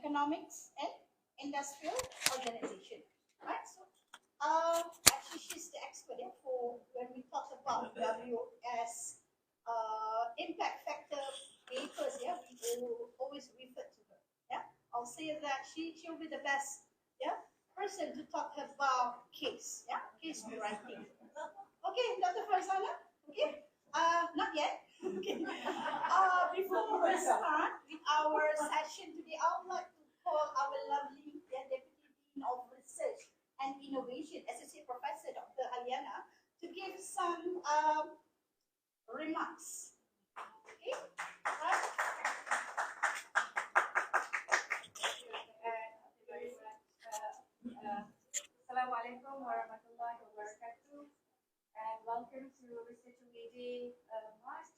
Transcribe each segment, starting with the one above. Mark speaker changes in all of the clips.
Speaker 1: economics and industrial organization. Right? So, actually, she's the expert for when we talk about WS impact factor papers. Yeah, we will always refer to her. Yeah, I'll say that she'll be the best. Yeah, person to talk about case. Yeah, case writing. Okay, Dr. Farzana. Okay, not yet. Okay. Before we start with our session today, I would like to call our lovely Deputy Dean of Research and Innovation, Associate Professor Dr. Aliana, to give some remarks. Okay.
Speaker 2: Assalamualaikum warahmatullahi wabarakatuh, and welcome to Research Away March.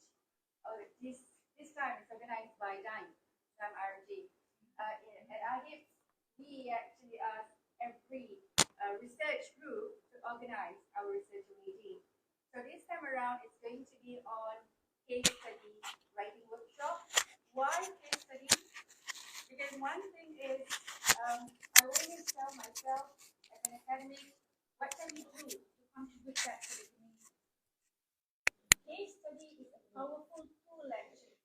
Speaker 2: This time it's organized by DIME, RG. At AHIBS, we actually ask every research group to organize our Research Away. So this time around, it's going to be on case study writing workshop. Why case study? Because one thing is, I always tell myself as an academic, what can we do to contribute that to the community? Case study is a powerful tool actually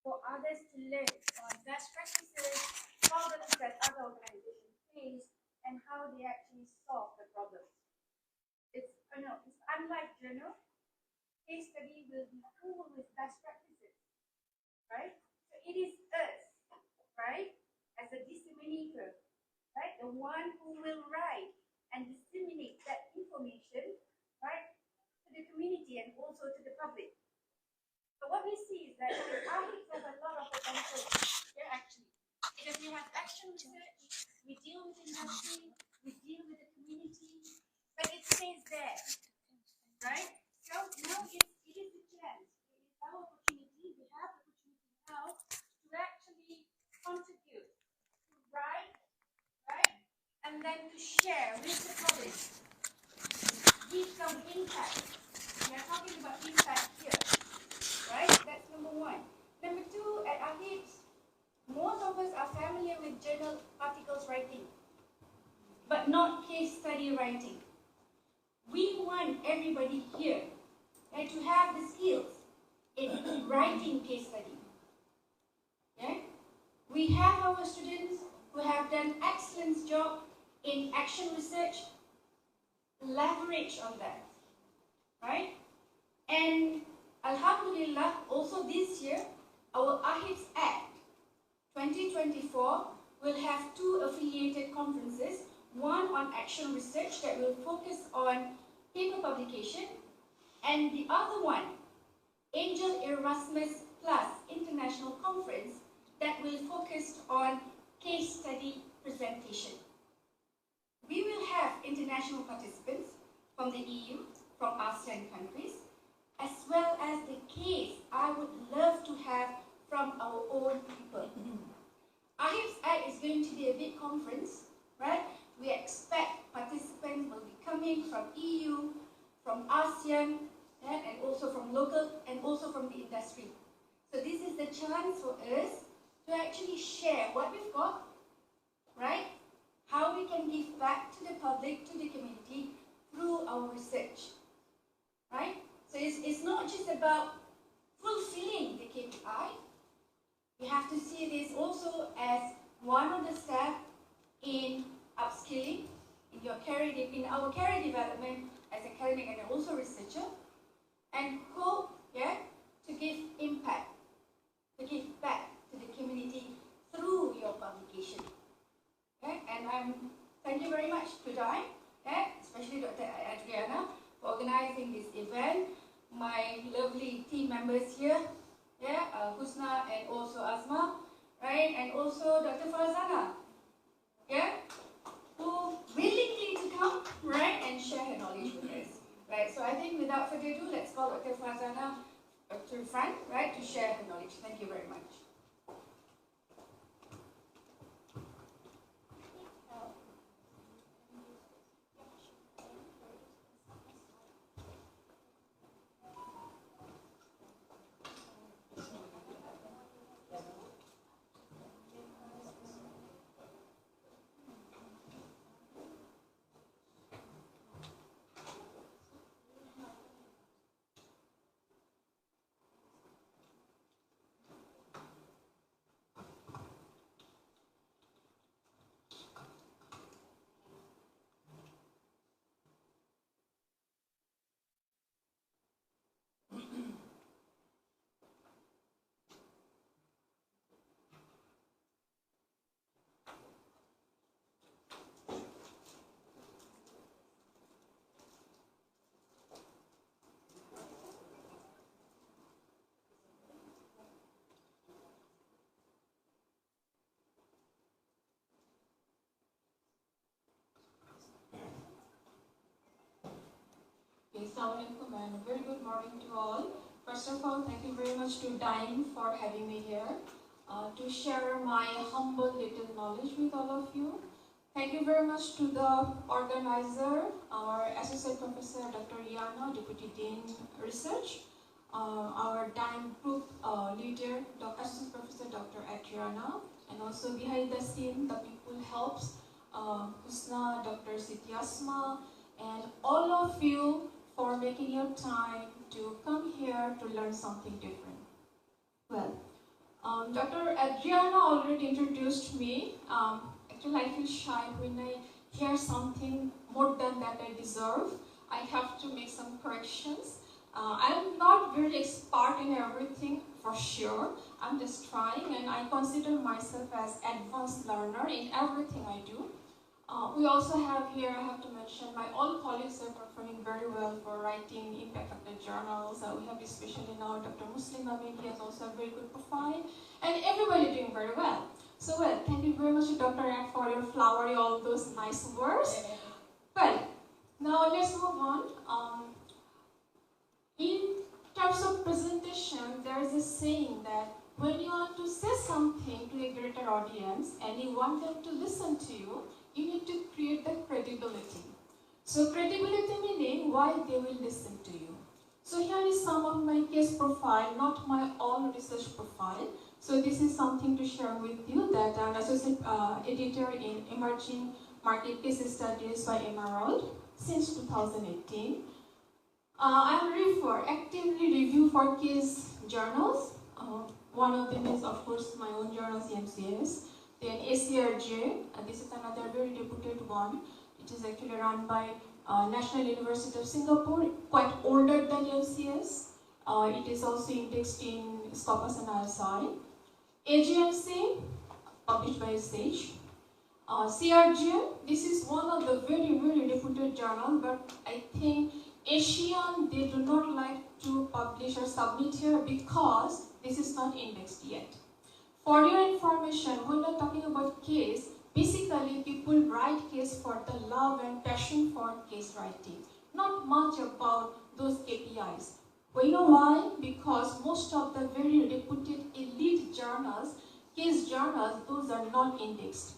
Speaker 2: for others to learn on best practices, problems that other organizations face, and how they actually solve the problems. It's unlike journal. Case study will be full with best practices, right? So it is us, right, as a disseminator, right, the one who will write and disseminate that information, right, to the community and also to the public. So what we see is that AHIBS have a lot of potential here actually, because we have action research, we deal with industry, we deal with the community, but it stays there, right? So now it is the chance, it is our opportunity, we have the opportunity now to actually contribute, to write, right, and then to share with the public, give some impact. We are talking about impact here, right? That's number one. Number two, at AHIBS, most of us are familiar with journal articles writing, but not case study writing. We want everybody here to have the skills in writing case study. Okay? We have our students who have done excellent job in action research. Leverage on that, right? And Alhamdulillah, also this year, our AHIBS-ACT 2024 will have two affiliated conferences, one on action research that will focus on paper publication, and the other one, Angel Erasmus International Conference, that will focus on case study presentation. We will have international participants from the EU, from ASEAN countries, as well as the case I would love to have from our own people. AHIBS-ACT is going to be a big conference, right? We expect participants will be coming from EU, from ASEAN, and also from local, and also from the industry. So this is the chance for us to actually share what we've got, right? How we can give back to the public, to the community, through our research, right? So it's not just about fulfilling the KPI. You have to see this also as one of the steps in upskilling, in our career development as academic and also researcher, and hope, to give impact, to give back to the community through your publication. Okay? And thank you very much to DIME, especially Dr. Adriana, for organizing this event. My lovely team members here, Husna and also Asma, right? And also Dr. Farzana, who willingly to come, right, and share her knowledge with us, right? So I think without further ado, let's call Dr. Farzana to the front, right, to share her knowledge. Thank you very much.
Speaker 3: Assalamualaikum and a very good morning to all. First of all, thank you very much to Dine for having me here to share my humble little knowledge with all of you. Thank you very much to the organizer, our Associate Professor Dr. Yana, Deputy Dean Research, our Dine Group leader, Associate Professor Dr. Adriana, and also behind the scene, the people helps, Husna, Dr. Sityasma, and all of you for making your time to come here to learn something different. Well, Dr. Adriana already introduced me. Actually, I feel shy when I hear something more than that I deserve. I have to make some corrections. I'm not very expert in everything for sure. I'm just trying, and I consider myself as advanced learner in everything I do. We also have here, I have to mention, my all colleagues are performing very well for writing impact factor journals. We have especially now Dr. Muslim Amin, he has also a very good profile, and everybody doing very well. So well, thank you very much to Dr. Ad for your flowery, all those nice words. Well, now let's move on. In terms of presentation, there is a saying that when you want to say something to a greater audience and you want them to listen to you, you need to create the credibility. So credibility meaning why they will listen to you. So here is some of my case profile, not my all research profile. So this is something to share with you that I'm associate editor in Emerging Market Case Studies by Emerald since 2018. I actively review for case journals. One of them is of course my own journal CMCS. Then ACRJ, this is another very reputed one. It is actually run by National University of Singapore, quite older than MCS. It is also indexed in Scopus and ISI. AGMC, published by SAGE. CRJ, this is one of the very, very reputed journal, but I think Asian, they do not like to publish or submit here because this is not indexed yet. For your information, when we're talking about case, basically people write case for the love and passion for case writing. Not much about those KPIs. Well, you know why? Because most of the very reputed elite journals, case journals, those are not indexed.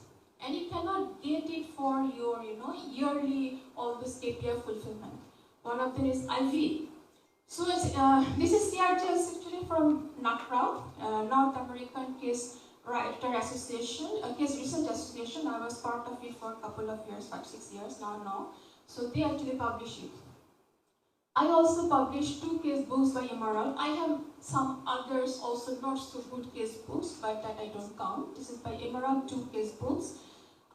Speaker 3: And you cannot get it for your, yearly, all this KPI fulfillment. One of them is IV. So this is CRJ actually from NACRA, North American Case Writer Association, Case Research Association. I was part of it for a couple of years, 5-6 years now. So they actually publish it. I also published 2 case books by Emerald. I have some others also not so good case books, but that I don't count. This is by Emerald, 2 case books.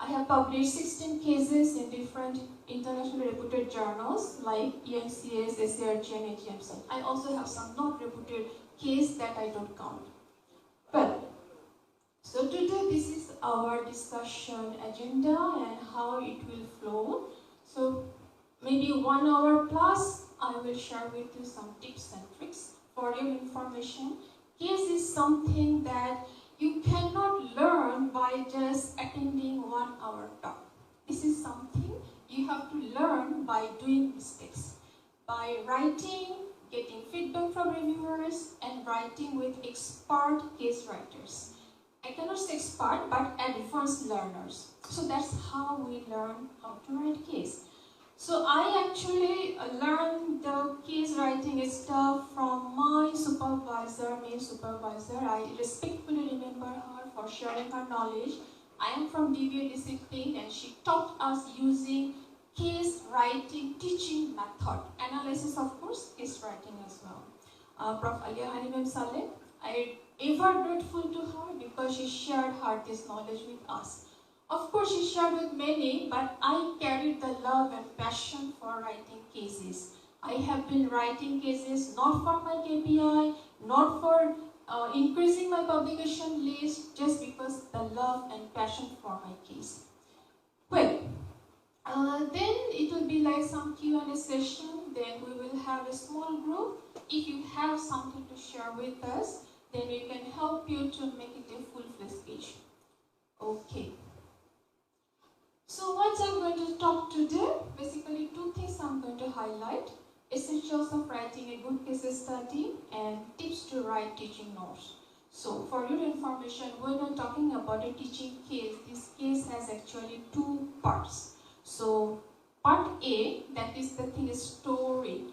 Speaker 3: I have published 16 cases in different internationally reputed journals like EMCS, ACRG, and AGMC. I also have some not reputed case that I don't count. Well, so today this is our discussion agenda and how it will flow. So maybe 1 hour plus, I will share with you some tips and tricks for your information. Case is something that you cannot learn by just attending 1 hour talk. This is something you have to learn by doing mistakes, by writing, getting feedback from reviewers, and writing with expert case writers. I cannot say expert, but advanced learners. So that's how we learn how to write case. So I actually learned the case writing stuff from my supervisor, main supervisor. I respectfully remember her for sharing her knowledge. I am from DBA discipline and she taught us using case writing teaching method. Analysis, of course, case writing as well. Prof. Alia Hanimem Saleh, I am ever grateful to her because she shared her this knowledge with us. Of course, she shared with many, but I carried the love and passion for writing cases. I have been writing cases not for my KPI, not for increasing my publication list, just because the love and passion for my case. Well, then it will be like some Q&A session, then we will have a small group. If you have something to share with us, then we can help you to make it a full-fledged speech. Okay. So what I'm going to talk today, basically 2 things I'm going to highlight. essentials of writing a good case study, and tips to write teaching notes. So for your information, when we're talking about a teaching case, this case has actually two parts. So part A, that is the thing is story.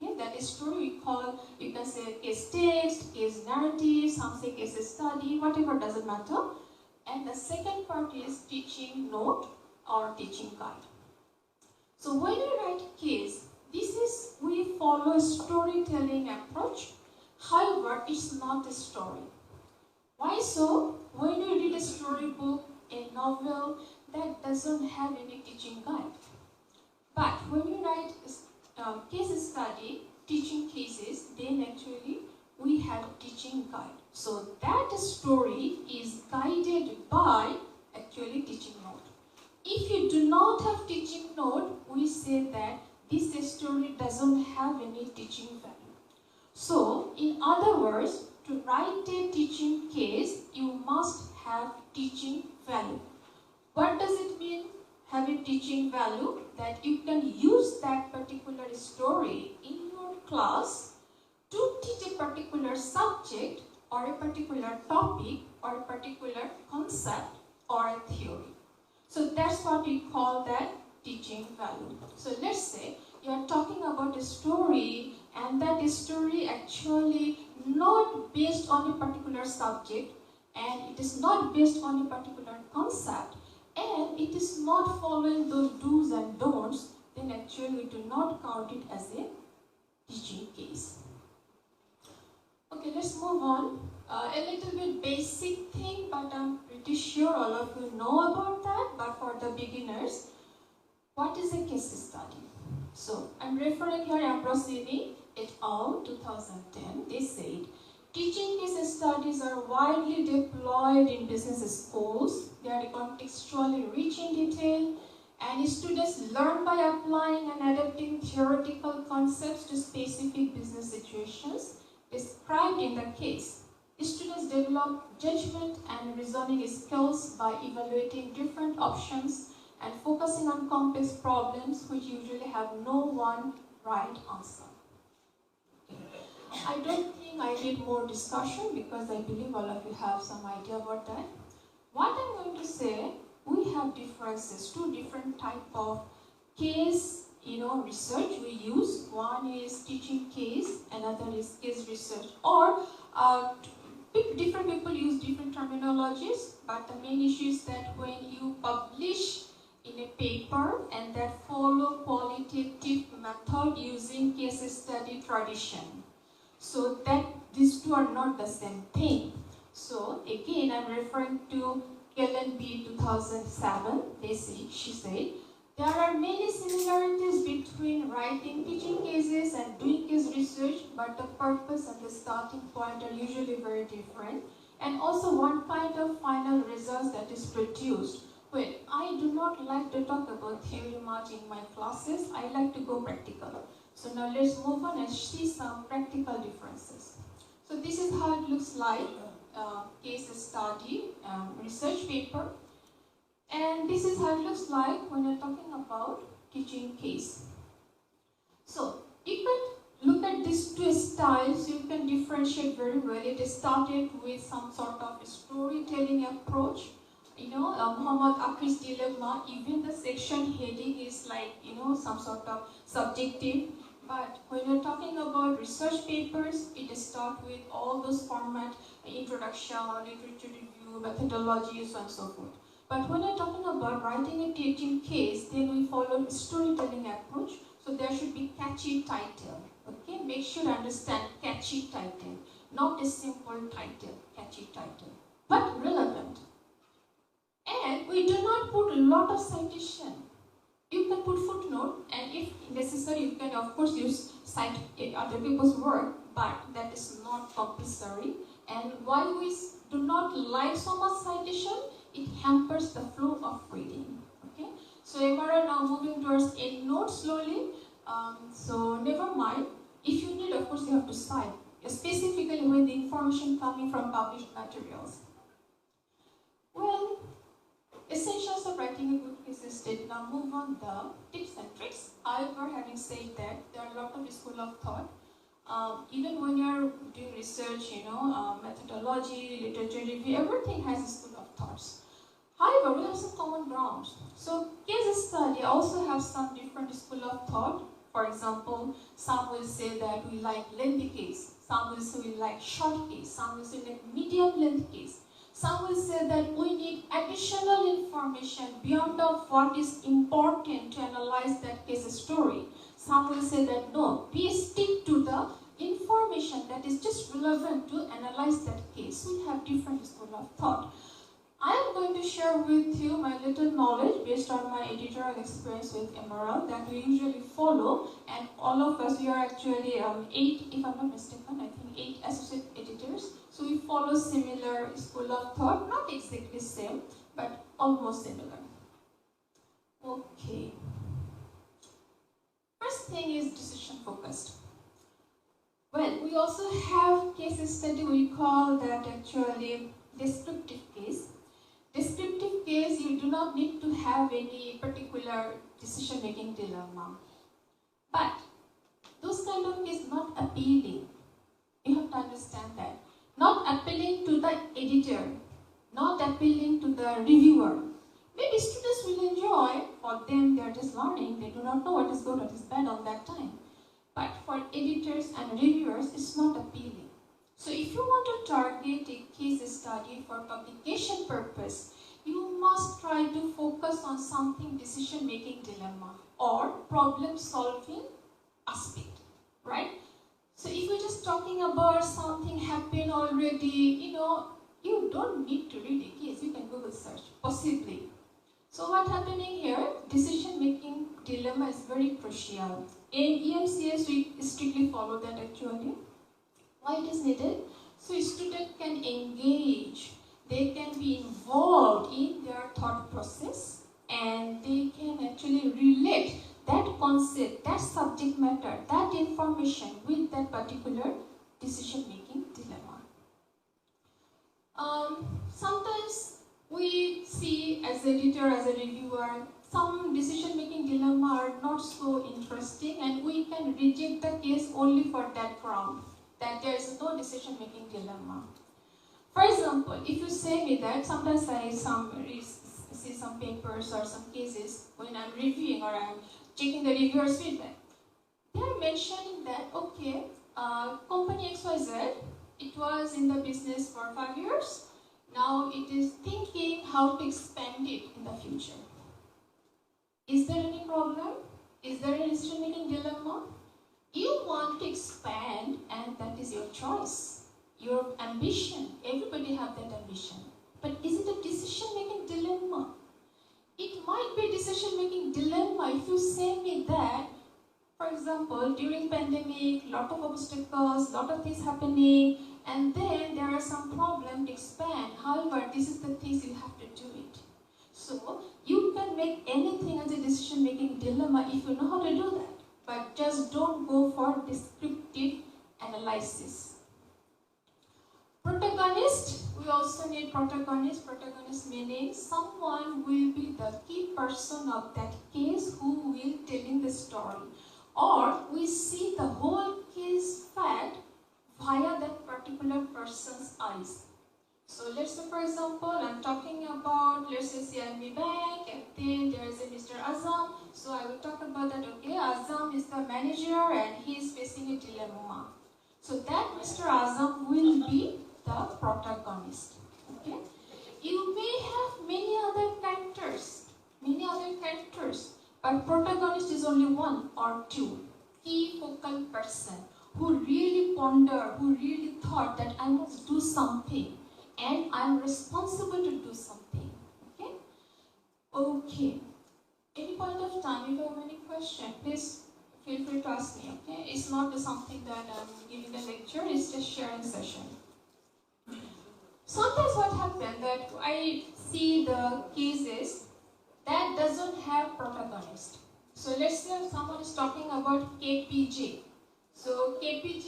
Speaker 3: Okay, that is story we call, you can say case text, case narrative, some say case study, whatever, doesn't matter. And the second part is teaching note or teaching guide. So when we write case, we follow a storytelling approach. However, it's not a story. Why so? When you read a storybook, a novel, that doesn't have any teaching guide. But when you write case study, teaching cases, then actually we have teaching guide. So that story is guided by actually teaching note. If you do not have teaching note, we say that this story doesn't have any teaching value. So, in other words, to write a teaching case, you must have teaching value. What does it mean, have a teaching value? That you can use that particular story in your class to teach a particular subject or a particular topic or a particular concept or a theory. So that's what we call that teaching value. So let's say you are talking about a story and that story actually not based on a particular subject and it is not based on a particular concept and it is not following those do's and don'ts, then actually we do not count it as a teaching case. Okay, let's move on. A little bit basic thing, but I'm pretty sure all of you know about that, but for the beginners, what is a case study? So, I'm referring here Ambrosini et al. 2010. They said, teaching case studies are widely deployed in business schools. They are contextually rich in detail, and students learn by applying and adapting theoretical concepts to specific business situations described in the case. Students develop judgment and reasoning skills by evaluating different options and focusing on complex problems which usually have no one right answer. I don't think I need more discussion because I believe all of you have some idea about that. What I'm going to say, we have differences, two different type of case research we use. One is teaching case, another is case research, or different people use different terminologies, but the main issue is that when you publish in a paper and that follow qualitative method using case study tradition, so that these two are not the same thing. So again, I'm referring to Kellen B 2007. She said, there are many similarities between writing teaching cases and doing case research, but the purpose and the starting point are usually very different. And also one kind of final results that is produced. Well, I do not like to talk about theory much in my classes. I like to go practical. So now let's move on and see some practical differences. So this is how it looks like, case study, research paper. And this is how it looks like when you're talking about teaching case. So you can look at these two styles, you can differentiate very well. It started with some sort of storytelling approach. Muhammad Akri's dilemma, even the section heading is like, some sort of subjective. But when you're talking about research papers, it starts with all those format, introduction, literature review, methodologies, so on and so forth. But when you're talking about writing a teaching case, then we follow a storytelling approach. So there should be catchy title. Okay, make sure you understand catchy title, not a simple title, catchy title, but relevant. And we do not put a lot of citation. You can put footnote, and if necessary, you can of course cite other people's work, but that is not compulsory. And why we do not like so much citation, it hampers the flow of reading. Okay, so we are now moving towards a note slowly. So never mind. If you need, of course, you have to cite, specifically with the information coming from published materials. Well, essentials of writing a good case success did not move on the tips and tricks. However, having said that, there are a lot of school of thought. Even when you're doing research, methodology, literature review, everything has a school of thoughts. However, we have some common grounds. So case study also have some different school of thought. For example, some will say that we like lengthy case, some will say we like short case, some will say like medium length case. Some will say that we need additional information beyond of what is important to analyze that case story. Some will say that no, we stick to the information that is just relevant to analyze that case. We have different school of thought. I am going to share with you my little knowledge based on my editorial experience with Emerald that we usually follow, and all of us, we are actually 8, if I'm not mistaken, I think 8 associate editors. So we follow similar school of thought, not exactly same, but almost similar. Okay. First thing is decision focused. Well, we also have case study, we call that actually descriptive case. Descriptive case, you do not need to have any particular decision-making dilemma. But those kind of cases not appealing. You have to understand that. Not appealing to the editor, not appealing to the reviewer. Maybe students will enjoy, for them they are just learning, they do not know what is good, what is bad on that time. But for editors and reviewers, it's not appealing. So if you want to target a case study for publication purpose, you must try to focus on something decision-making dilemma or problem-solving aspect, right? So if you're just talking about something happened already, you don't need to read a case, you can Google search, possibly. So what's happening here? Decision-making dilemma is very crucial. In EMCS, we strictly follow that actually. Why it is needed? So students can engage, they can be involved in their thought process, and they can actually relate that concept, that subject matter, that information with that particular decision-making dilemma. Sometimes we see as editor, as a reviewer, some decision-making dilemma are not so interesting, and we can reject the case only for that ground, that there is no decision-making dilemma. For example, if you say me that, sometimes I see some papers or some cases when I'm reviewing or I'm checking the reviewer's feedback. They are mentioning that, okay, company XYZ, it was in the business for 5 years, now it is thinking how to expand it in the future. Is there any problem? Is there a decision-making dilemma? You want to expand, and that is your choice, your ambition. Everybody have that ambition. But is it a decision-making dilemma? It might be a decision-making dilemma if you say me that, for example, during pandemic, lot of obstacles, lot of things happening, and then there are some problem to expand. However, this is the things you have to do it. So you can make anything as a decision-making dilemma if you know how to do that. But just don't go for descriptive analysis. Protagonist, we also need protagonist. Protagonist meaning someone will be the key person of that case who will telling the story. Or we see the whole case fact via that particular person's eyes. So let's say, for example, I'm talking about, let's say CIMB Bank, and then there is a Mr. Azam. So I will talk about that, okay, Azam is the manager and he is facing a dilemma. So that Mr. Azam will be the protagonist, okay. You may have many other characters, but protagonist is only one or two. Key focal person who really pondered, who really thought that I must do something. And I'm responsible to do something. Okay? Okay. Any point of time, if you have any question, please feel free to ask me. Okay? It's not something that I'm giving a lecture, it's just sharing session. Sometimes what happens that I see the cases that doesn't have protagonist. So let's say someone is talking about KPJ. So KPJ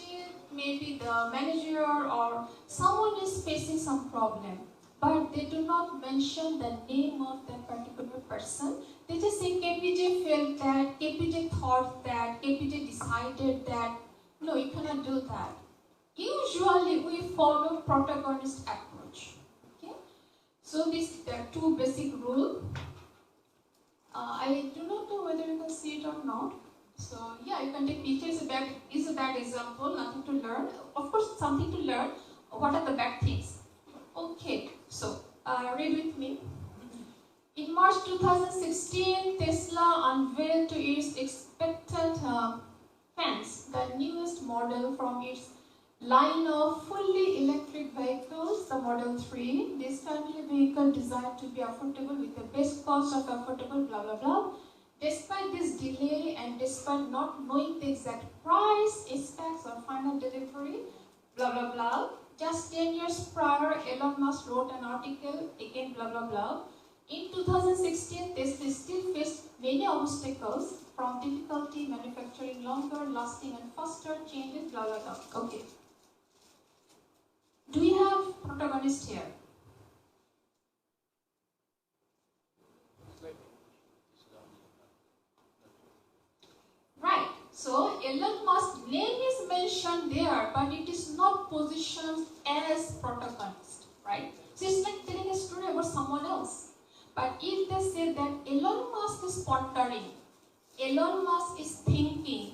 Speaker 3: may be the manager or someone is facing some problem, but they do not mention the name of that particular person. They just say KPJ felt that, KPJ thought that, KPJ decided that. No, you cannot do that. Usually we follow protagonist approach. Okay? So there are two basic rules. I do not know whether you can see it or not. So yeah, you can take pictures. Is a bad example, nothing to learn. Of course, something to learn. What are the bad things? Okay, so read with me. In March 2016, Tesla unveiled to its expectant fans the newest model from its line of fully electric vehicles, the Model 3. This family vehicle designed to be affordable with the best cost of affordable, blah blah blah. Despite this delay and despite not knowing the exact price, specs or final delivery, blah blah blah, just 10 years prior, Elon Musk wrote an article, again blah blah blah. In 2016, Tesla still faced many obstacles, from difficulty manufacturing longer, lasting and faster changes, blah blah blah. Okay. Do we have protagonist here? Right. So Elon Musk's name is mentioned there, but it is not positioned as protagonist, right? So it's like telling a story about someone else. But if they say that Elon Musk is pondering, Elon Musk is thinking,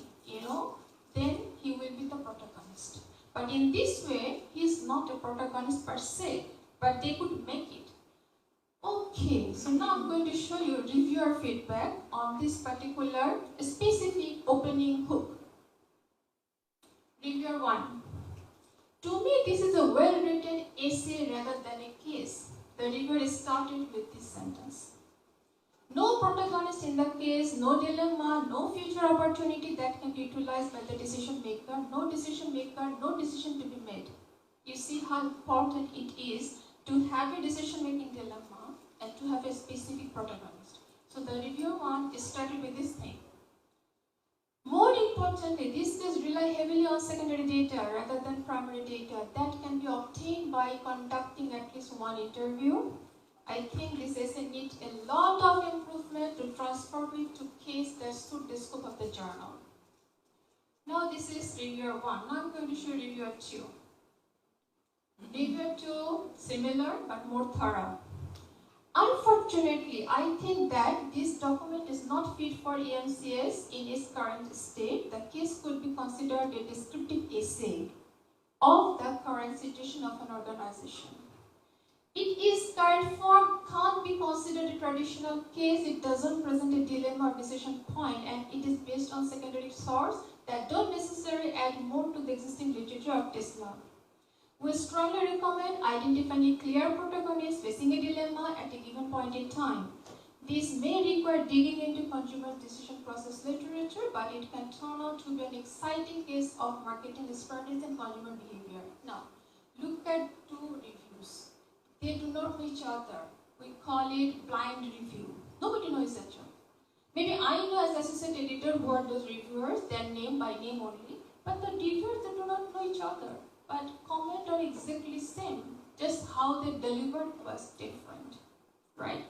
Speaker 3: then he will be the protagonist. But in this way, he is not a protagonist per se, but they could make it. Okay, so now I'm going to show you reviewer feedback on this particular specific opening hook. Reviewer 1. To me, this is a well-written essay rather than a case. The reviewer started with this sentence. No protagonist in the case, no dilemma, no future opportunity that can be utilized by the decision maker, no decision maker, no decision to be made. You see how important it is to have a decision-making dilemma and to have a specific protagonist. So the reviewer 1 started with this thing. More importantly, this does rely heavily on secondary data rather than primary data that can be obtained by conducting at least one interview. I think this essay needs a lot of improvement to transfer it to case that suit the scope of the journal. Now this is reviewer 1. Now I'm going to show reviewer 2. Reviewer 2, similar but more thorough. Unfortunately, I think that this document is not fit for EMCS in its current state. The case could be considered a descriptive essay of the current situation of an organization. Its current form can't be considered a traditional case. It doesn't present a dilemma or decision point, and it is based on secondary sources that don't necessarily add more to the existing literature of Tesla. We strongly recommend identifying a clear protagonist facing a dilemma at a given point in time. This may require digging into consumer decision process literature, but it can turn out to be an exciting case of marketing strategies and consumer behavior. Now, look at two reviews. They do not know each other. We call it blind review. Nobody knows each other. Maybe I know as assistant editor who are those reviewers, their name by name only, but the reviewers, they do not know each other. But comment are exactly same, just how they delivered was different, right?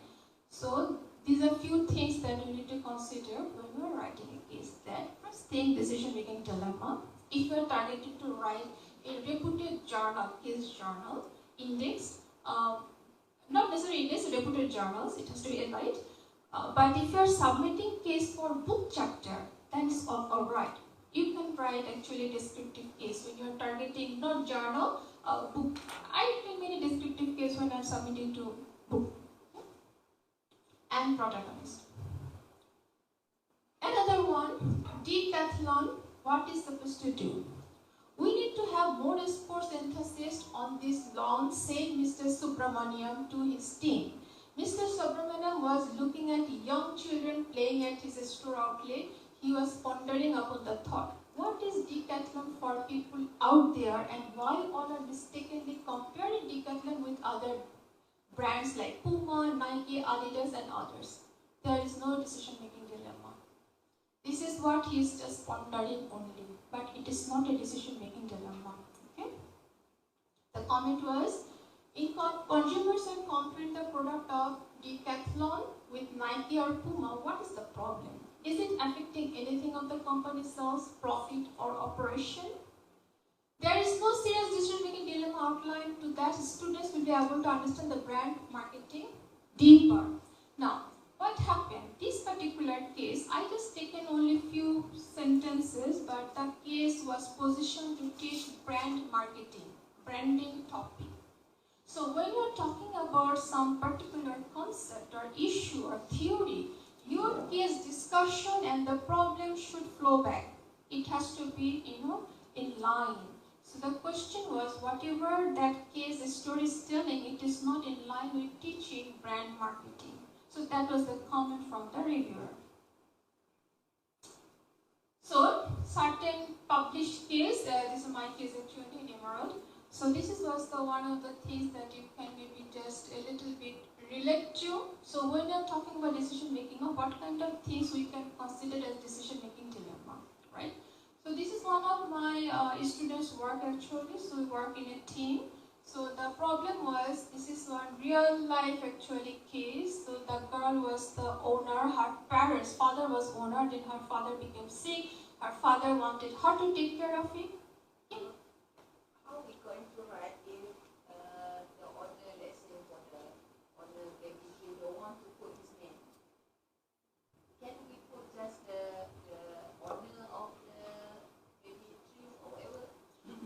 Speaker 3: So these are few things that you need to consider when you are writing a case. That first thing, decision-making dilemma. If you are targeted to write a reputed journal, case journal, indexed, not necessarily indexed, reputed journals, it has to be allied. But if you are submitting case for book chapter, that is all right. You can write actually a descriptive case when you are targeting not journal, book. I can make a descriptive case when I am submitting to book. And protagonist. Another one, decathlon, what is supposed to do? We need to have more sports emphasis on this lawn, said Mr. Subramaniam to his team. Mr. Subramaniam was looking at young children playing at his store outlet. He was pondering upon the thought, what is decathlon for people out there, and why all are mistakenly comparing decathlon with other brands like Puma, Nike, Adidas and others? There is no decision-making dilemma. This is what he is just pondering only, but it is not a decision-making dilemma. Okay? The comment was, consumers are comparing the product of decathlon with Nike or Puma, what is the problem? Is it affecting anything of the company's sales, profit, or operation? There is no serious decision-making dilemma outlined to that students will be able to understand the brand marketing deeper. Now, what happened? This particular case, I just taken only few sentences, but the case was positioned to teach brand marketing, branding topic. So when you're talking about some particular concept or issue or theory, your case discussion and the problem should flow back. It has to be, in line. So the question was, whatever that case story is telling, it is not in line with teaching brand marketing. So that was the comment from the reviewer. So certain published case, this is my case actually in Emerald. So this was the one of the things that you can maybe just a little bit relate to. So when you're talking about decision making, what kind of things we can consider as decision making dilemma, right? So this is one of my students' work actually. So we work in a team. So the problem was, this is one real life actually case. So the girl was the owner, her parents, father was owner, then her father became sick. Her father wanted her to take care of him.
Speaker 2: How are we going to write if the owner, let's say for the owner, maybe he don't want to put his name? Can we put just the owner of the maybe tree or whatever?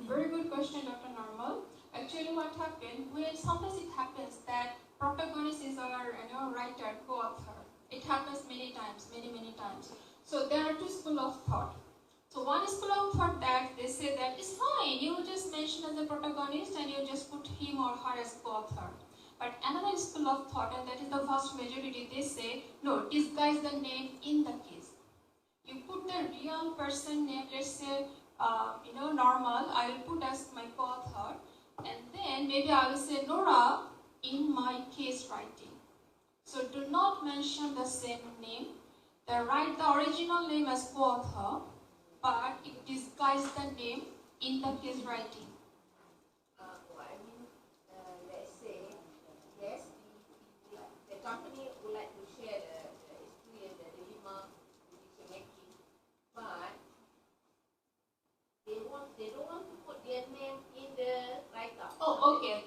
Speaker 3: Very good question, Dr. Normal. Actually, what happened, sometimes it happens that protagonist is our writer, co-author. It happens many times, many times. So there are two schools of thought. So one school of thought that they say that it's fine, you just mention as a protagonist and you just put him or her as co-author. But another school of thought, and that is the vast majority, they say, no, disguise the name in the case. You put the real person name, let's say, Normal, I will put as my co-author. And then maybe I will say Nora in my case writing. So do not mention the same name. Write the original name as co-author, but it disguises the name in the case writing.
Speaker 2: Let's say, yes, the company would like to share the experience, the dilemma, the decision making, but they don't want to put their name in the write-up.
Speaker 3: Oh, okay.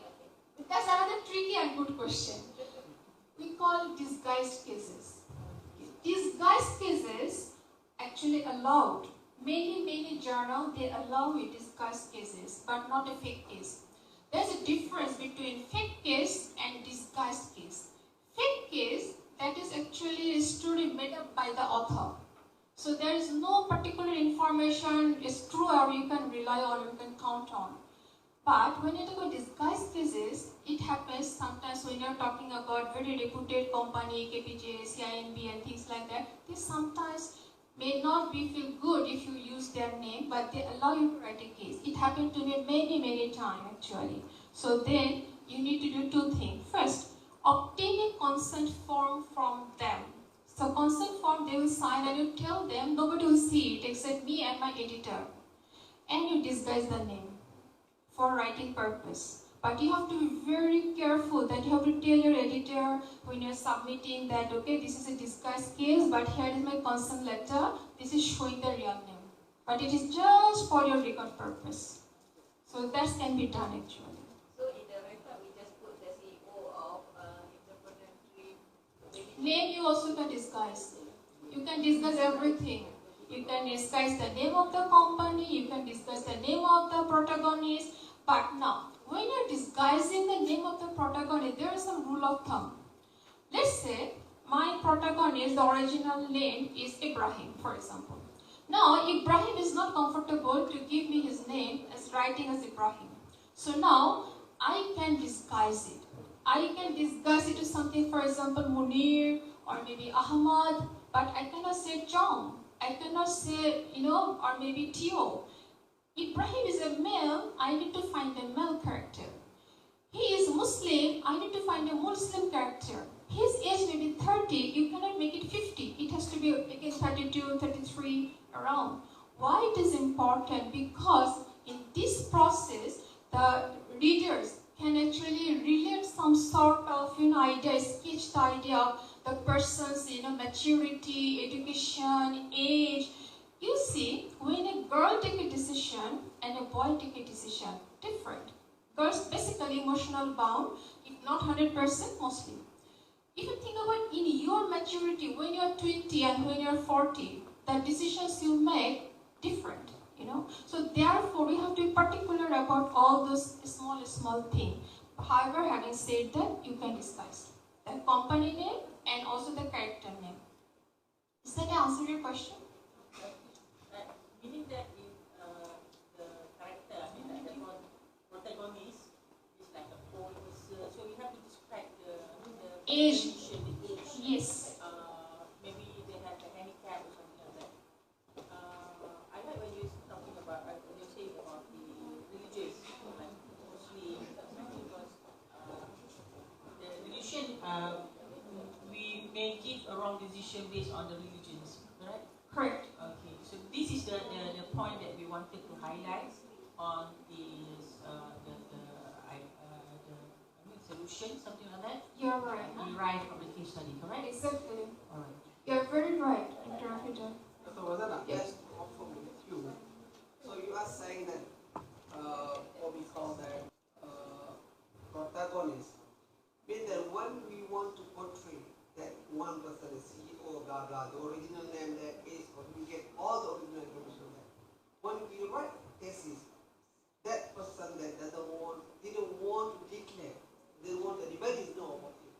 Speaker 3: That's another tricky and good question. We call disguised cases. Disguised cases actually allowed. Many journals, they allow it disguised cases, but not a fake case. There's a difference between fake case and disguised case. Fake case, that is actually a story made up by the author. So there is no particular information is true or you can rely on, you can count on. But when you talk about disguised cases, it happens sometimes when you're talking about very reputed company, KPJ, CINB and things like that. They sometimes may not feel good if you use their name, but they allow you to write a case. It happened to me many times actually. So then you need to do two things. First, obtain a consent form from them. So consent form they will sign and you tell them, nobody will see it except me and my editor. And you disguise the name for writing purpose. But you have to be very careful that you have to tell your editor when you're submitting that, okay, this is a disguised case, but here is my consent letter. This is showing the real name. But it is just for your record purpose. So that can be done actually.
Speaker 2: So in the record, we just put the CEO of entrepreneurship.
Speaker 3: Name you also can disguise. You can disguise everything. You can disguise the name of the company, you can disguise the name of the protagonist. But now, when you're disguising the name of the protagonist, there is some rule of thumb. Let's say my protagonist, the original name is Ibrahim, for example. Now, Ibrahim is not comfortable to give me his name as writing as Ibrahim. So now, I can disguise it. I can disguise it to something, for example, Munir or maybe Ahmad, but I cannot say John. I cannot say, or maybe Tio. Ibrahim is a male, I need to find a male character. He is Muslim, I need to find a Muslim character. His age may be 30, you cannot make it 50. It has to be again 32, 33, around. Why it is important? Because in this process, the readers can actually relate some sort of idea, sketch the idea of the person's maturity, education, age. You see, when a girl take a decision and a boy take a decision, different. Girls basically emotional bound, if not 100%, mostly. If you think about in your maturity, when you're 20 and when you're 40, the decisions you make different, So therefore, we have to be particular about all those small things. However, having said that, you can discuss the company name and also the character name. Does that answer your question?
Speaker 4: Meaning that if the character, the protagonist is like a boy, so we have to describe the
Speaker 3: Age.
Speaker 4: the age.
Speaker 3: Yes.
Speaker 4: Maybe they have a handicap or something like that. I like when you're talking about, when you're saying about the religious, like Muslim, because the religion, we may give a wrong decision based on the religions, correct?
Speaker 3: Correct.
Speaker 4: Okay, so this is the point that we wanted to highlight on this solution, something like that.
Speaker 3: You're right.
Speaker 4: Derived from the case study, correct?
Speaker 3: Exactly.
Speaker 4: All right.
Speaker 3: You're very right, Dr. Afida.
Speaker 5: So Farzana,
Speaker 3: Yes.
Speaker 5: just from you. So you are saying that what we call that protagonist. Means that when we want to portray that one person is CEO, blah blah, the original name, that is, or we get all the original information there. When we write thesis, that person that didn't want to declare, they want everybody to know about it.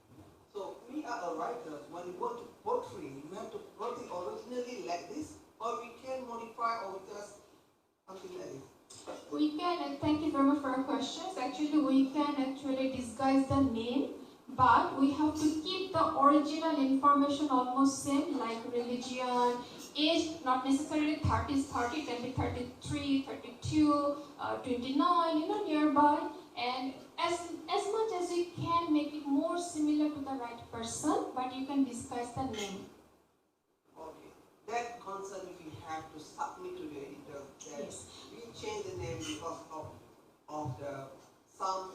Speaker 5: So we are writers. When we want to portray, we have to portray originally like this, or we can modify or just something like this.
Speaker 3: We can, and thank you very much for your questions. Actually, we can actually disguise the name, but we have to keep the original information almost same, like religion, age, not necessarily 30 is 30, can be 33, 32, 29, nearby, and as much as you can make it more similar to the right person, but you can disguise the name.
Speaker 5: Okay. That concern we have to submit to the editor that
Speaker 3: Yes.
Speaker 5: we change the name because of the some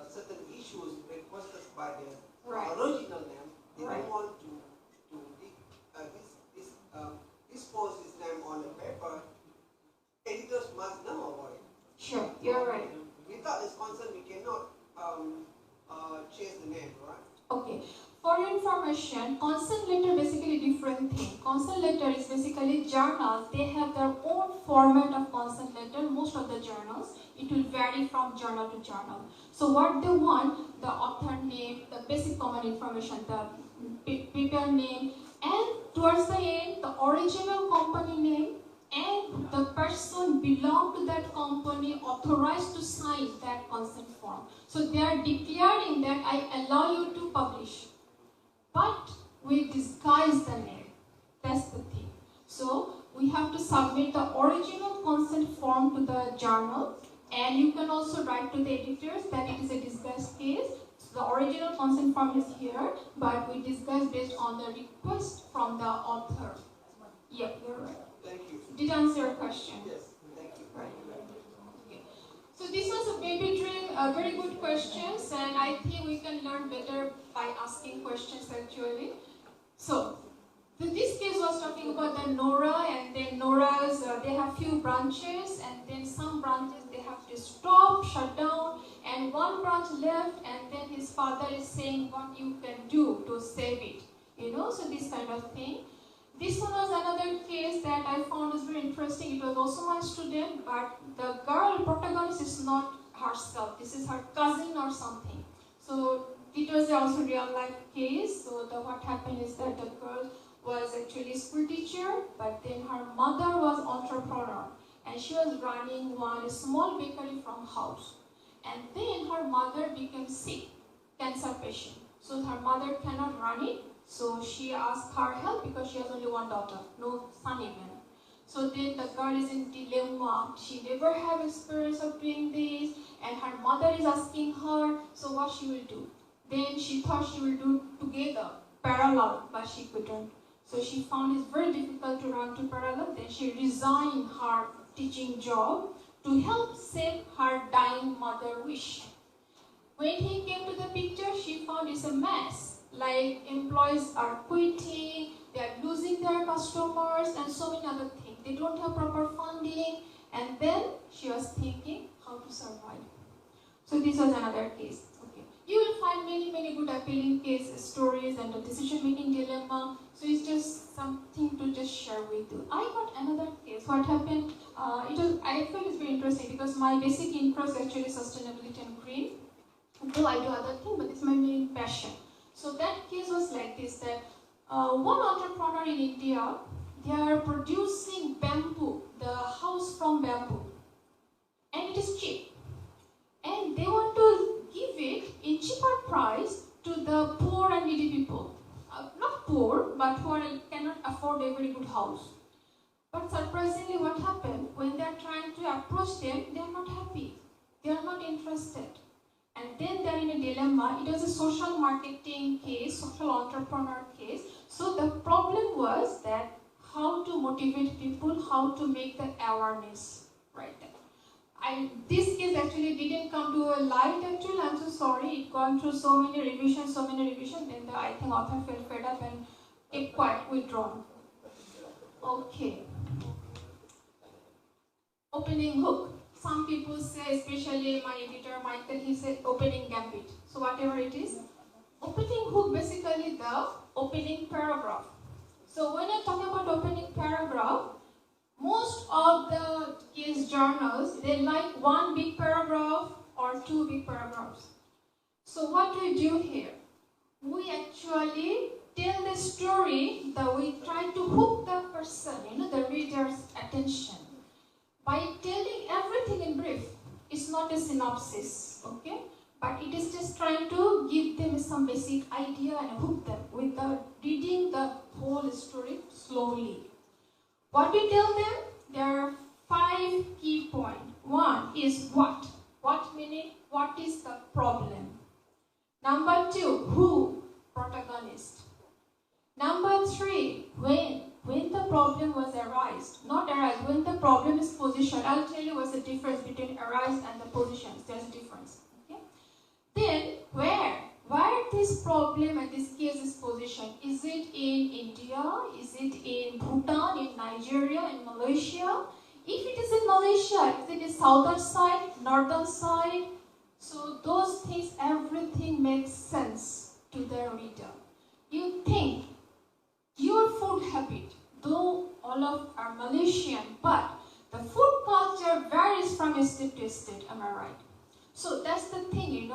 Speaker 5: certain issues requested by the
Speaker 3: Right.
Speaker 5: original name. They
Speaker 3: Right.
Speaker 5: don't want to dispose his name on the paper. Editors must know about it.
Speaker 3: Sure, you're right.
Speaker 5: Without this concern, we cannot change the name, right?
Speaker 3: Okay. For your information, consent letter basically different thing. Consent letter is basically journals. They have their own format of consent letter. Most of the journals, it will vary from journal to journal. So what they want, the author name, the basic common information, the paper name, and towards the end, the original company name and the person belong to that company authorized to sign that consent form. So they are declaring that I allow you to publish. But we disguise the name. That's the thing. So we have to submit the original consent form to the journal, and you can also write to the editors that it is a disguised case. So the original consent form is here, but we disguise based on the request from the author. Yep, you're right.
Speaker 5: Thank you.
Speaker 3: Did I answer your question?
Speaker 5: Yes, thank you.
Speaker 3: Right. Okay. So this was a baby drill, very good questions, and I think we can learn better by asking questions actually. So, this case was talking about the Nora, and then Nora's, they have few branches, and then some branches they have to stop, shut down, and one branch left, and then his father is saying what you can do to save it. So this kind of thing. This one was another case that I found is very interesting. It was also my student, but the girl protagonist is not herself. This is her cousin or something. So it was also a real life case. So what happened is that the girl was actually a school teacher, but then her mother was entrepreneur, and she was running one small bakery from house. And then her mother became sick, cancer patient. So her mother cannot run it. So she asked her help because she has only one daughter, no son even. So then the girl is in dilemma. She never have experience of doing this, and her mother is asking her, so what she will do? Then she thought she will do together, parallel, but she couldn't. So she found it very difficult to run to parallel. Then she resigned her teaching job to help save her dying mother wish. When he came to the picture, she found it's a mess. like employees are quitting, they are losing their customers, and so many other things. They don't have proper funding, and then she was thinking how to survive. So this was another case. Okay, you will find many good appealing case stories and the decision-making dilemma. So it's just something to just share with you. I got another case. What happened? I felt it's very interesting because my basic interest is actually sustainability and green. Though I do other things, but it's my main passion. So that case was like this: that one entrepreneur in India, they are producing bamboo, the house from bamboo, and it is cheap. And they want to give it in cheaper price to the poor and needy people. Not poor, but who cannot afford a very good house. But surprisingly, what happened? When they are trying to approach them, they are not happy. They are not interested. And then they are in a dilemma. It was a social marketing case, social entrepreneur case. So the problem was that how to motivate people, how to make the awareness right there. This case actually didn't come to a light actually, I'm so sorry. It gone through so many revisions, then I think author felt fed up and kept quiet, withdrawn. Okay. Opening hook. Some people say, especially my editor Michael, he said opening gambit. So whatever it is, opening hook basically the opening paragraph. So when I talk about opening paragraph, most of the case journals, they like one big paragraph or two big paragraphs. So what do we do here? We actually tell the story that we try to hook the person, the reader's attention by telling everything in brief. It's not a synopsis, okay? But it is just trying to give them some basic idea and hook them without reading the whole story slowly. What we tell them? There are 5 key points. One is what. What meaning? What is the problem? Number 2, who? Protagonist. Number 3, when. When the problem was arise. Not arise, when the problem is positioned. I'll tell you what's the difference between arise and the positions. There's a difference. Okay? Then, where? Where this problem and this case is positioned? Is it in India? Is it in Bhutan, in Nigeria, in Malaysia? If it is in Malaysia, is it the southern side, northern side? So those things, everything makes sense to the reader. You think your food habit, though all of are Malaysian, but the food culture varies from state to state, am I right? So that's the thing,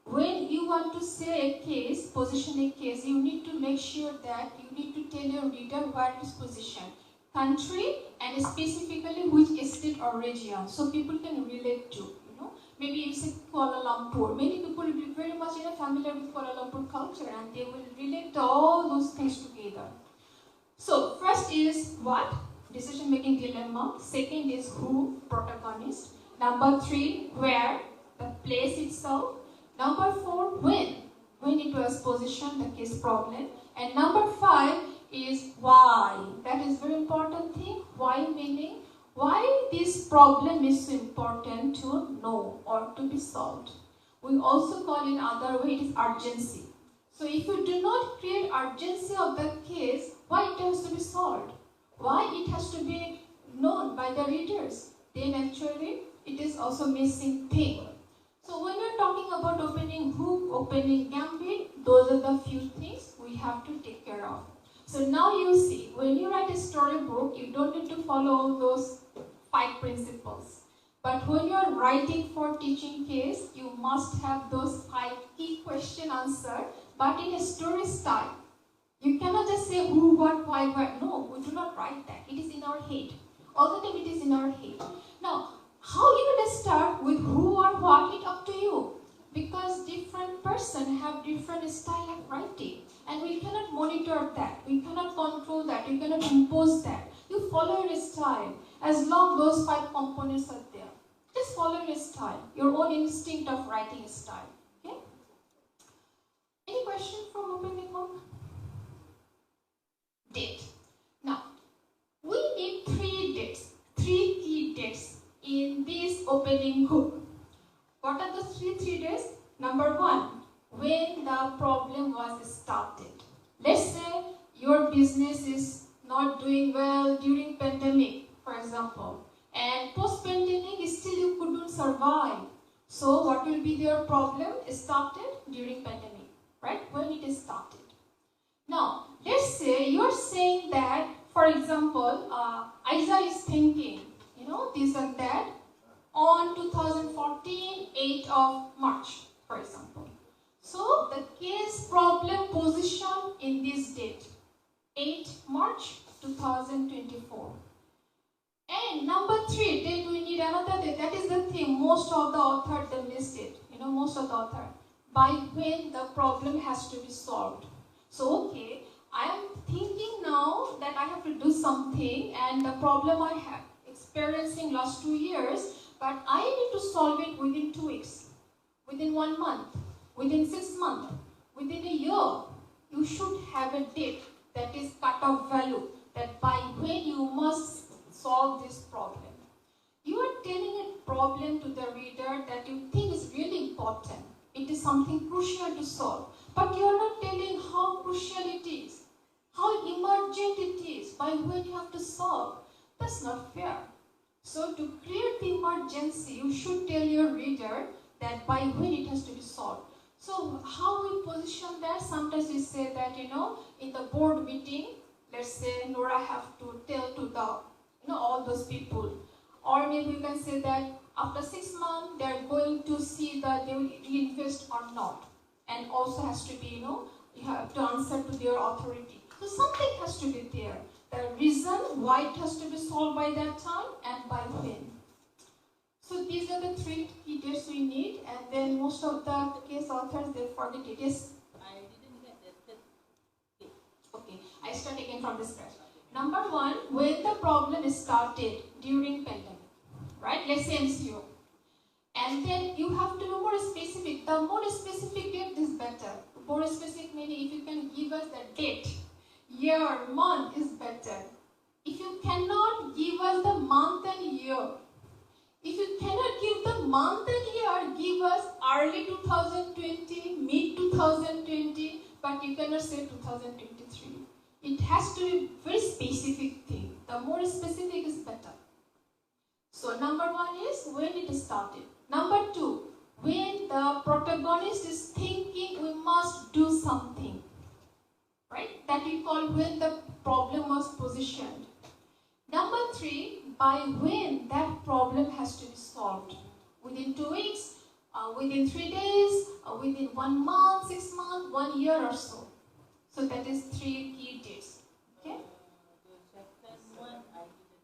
Speaker 3: when you want to say a case, position a case, you need to make sure that you need to tell your reader where it is positioned. Country and specifically which state or region, so people can relate to, Maybe you say Kuala Lumpur. Many people will be very much familiar with Kuala Lumpur culture and they will relate to all those things together. So first is what? Decision-making dilemma. Second is who? Protagonist. Number 3, where? The place itself. Number 4, when it was positioned, the case problem. And number 5 is why. That is very important thing. Why meaning, why this problem is so important to know or to be solved. We also call in other way it is urgency. So if you do not create urgency of the case, why it has to be solved? Why it has to be known by the readers? Then actually it is also missing thing. So when you're talking about opening hook, opening gambit, those are the few things we have to take care of. So now you see, when you write a storybook, you don't need to follow all those 5 principles. But when you are writing for teaching case, you must have those 5 key question answered, but in a story style. You cannot just say who, what, why, where. No, we do not write that. It is in our head. All the time it is in our head. Now, how you going to start with who or what, it up to you. Because different person have different style of writing. And we cannot monitor that. We cannot control that. We cannot impose that. You follow your style. As long those 5 components are there. Just follow your style. Your own instinct of writing style. Okay? Any question from opening hook? Date. Now, we need 3 dates. 3 key dates in this opening hook. What are those 3 dates? Number 1, when the problem was started. Let's say your business is not doing well during pandemic, for example, and post-pandemic still you couldn't survive. So what will be your problem? It started during pandemic, right? When it is started. Now, let's say you're saying that, for example, Isa is thinking, this and that, on 2014, 8th of March, for example. So, the case problem position in this date, 8 March 2024. And number 3, date we need another date. That is the thing, most of the authors they missed it. Most of the authors. By when the problem has to be solved. So, okay, I am thinking now that I have to do something and the problem I have experiencing last 2 years, but I need to solve it within 2 weeks, within 1 month, within 6 months, within a year. You should have a date that is cut-off value, that by when you must solve this problem. You are telling a problem to the reader that you think is really important. It is something crucial to solve. But you are not telling how crucial it is, how emergent it is, by when you have to solve. That's not fair. So to create the emergency, you should tell your reader that by when it has to be solved. So how we position that? Sometimes we say that, in the board meeting, let's say Nora have to tell to the, all those people. Or maybe you can say that after 6 months, they are going to see that they will reinvest or not. And also has to be, you have to answer to their authority. So something has to be there. The reason why it has to be solved by that time and by when. So these are the 3 key dates we need, and then most of the case authors, they forget it. Yes?
Speaker 4: I didn't get that.
Speaker 3: Okay, I start again from the scratch. Number 1, when the problem started during pandemic, right? Let's say MCO. And then you have to be more specific. The more specific date is better. More specific meaning if you can give us the date, year, month is better. If you cannot give us the month and year, if you cannot give the month and year, give us early 2020, mid 2020, but you cannot say 2023. It has to be very specific thing. The more specific is better. So number 1 is when it started. Number 2, when the protagonist is thinking we must do something. Right? That we call when the problem was positioned. Number 3, by when that problem has to be solved. Within 2 weeks, within 3 days, within 1 month, 6 months, 1 year or so. So that is 3 key dates. Okay?
Speaker 4: The second one, I didn't get.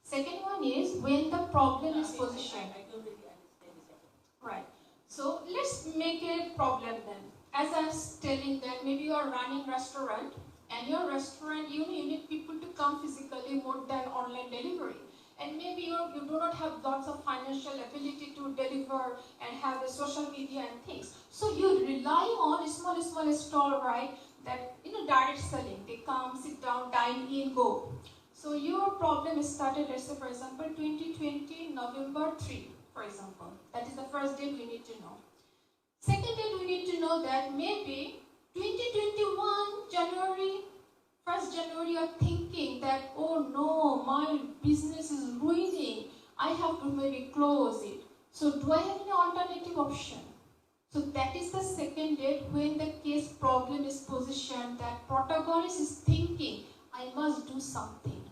Speaker 3: Second one is when the problem is positioned.
Speaker 4: I don't really understand the second one.
Speaker 3: Right. So let's make a problem then. As I was telling that maybe you are running restaurant and your restaurant, you need people to come physically more than online delivery. And maybe you do not have lots of financial ability to deliver and have the social media and things. So you rely on small stall, right? That, direct selling. They come, sit down, dine in, go. So your problem started, let's say for example, 2020, November 3, for example. That is the first date we need to know. Second date we need to know that maybe 2021, January, 1st January, you are thinking that, oh no, my business is ruining. I have to maybe close it. So do I have any alternative option? So that is the second date when the case problem is positioned, that protagonist is thinking, I must do something.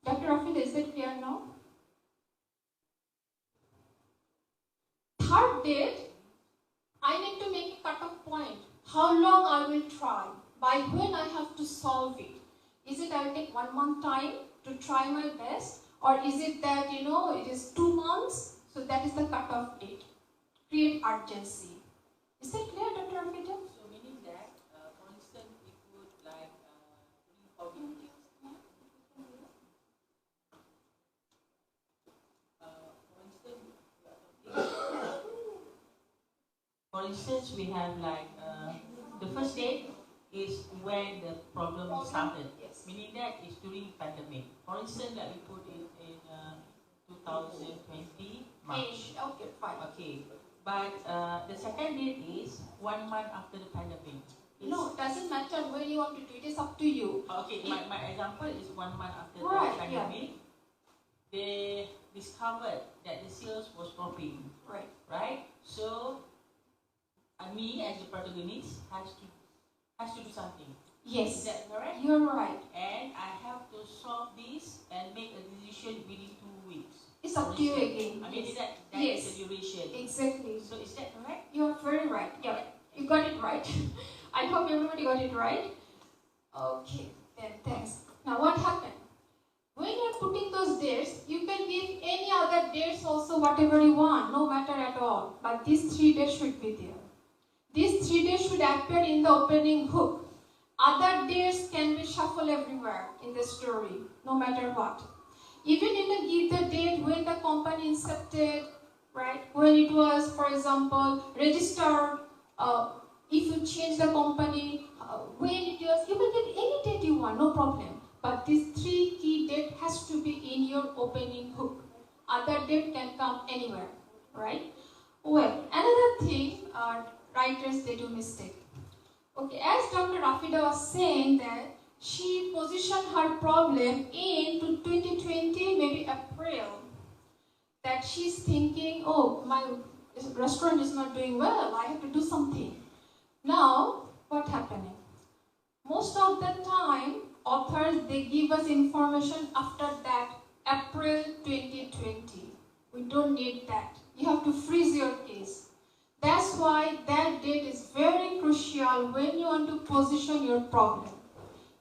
Speaker 3: Dr. Rafid, is it clear now? Third date, I need to make a cut-off point. How long I will try? By when I have to solve it? Is it I will take 1 month time to try my best? Or is it that, it is 2 months? So that is the cut-off date. Create urgency. Is that clear, Dr. Rafida?
Speaker 4: So meaning that, for instance, we could like re-organize. For instance, we have like the first date is when the problem started.
Speaker 3: Yes.
Speaker 4: Meaning that is during pandemic. For instance, like we put it in 2020 March.
Speaker 3: Okay, fine.
Speaker 4: Okay. But the second date is 1 month after the pandemic.
Speaker 3: No, doesn't matter when you want to do it. It's up to you.
Speaker 4: Okay, my example is 1 month after
Speaker 3: Right,
Speaker 4: the pandemic. They discovered that the sales was dropping.
Speaker 3: Right.
Speaker 4: Right? So, me as the protagonist has to do something.
Speaker 3: Yes.
Speaker 4: Is that correct?
Speaker 3: You're right.
Speaker 4: And I have to solve this and make a decision within 2 weeks.
Speaker 3: It's up to you again.
Speaker 4: I mean,
Speaker 3: yes.
Speaker 4: that
Speaker 3: Yes.
Speaker 4: is the duration.
Speaker 3: Exactly.
Speaker 4: So is that correct?
Speaker 3: You're very right. Yeah, you got it right. I hope everybody got it right. Okay, then thanks. Now what happened? When you're putting those dates, you can give any other dates also whatever you want, no matter at all. But these 3 dates should be there. These 3 dates should appear in the opening hook. Other dates can be shuffled everywhere in the story, no matter what. Even you can give the date when the company incepted, right? When it was, for example, registered. If you change the company, when it was, you can give any date you want, no problem. But this 3 key date has to be in your opening hook. Other date can come anywhere, right? Well, another thing, writers, they do mistake. Okay, as Dr. Rafida was saying that she positioned her problem into 2020, maybe April, that she's thinking, oh, my restaurant is not doing well, I have to do something. Now, what happening? Most of the time, authors, they give us information after that, April 2020. We don't need that. You have to freeze your case. That's why that date is very crucial when you want to position your problem.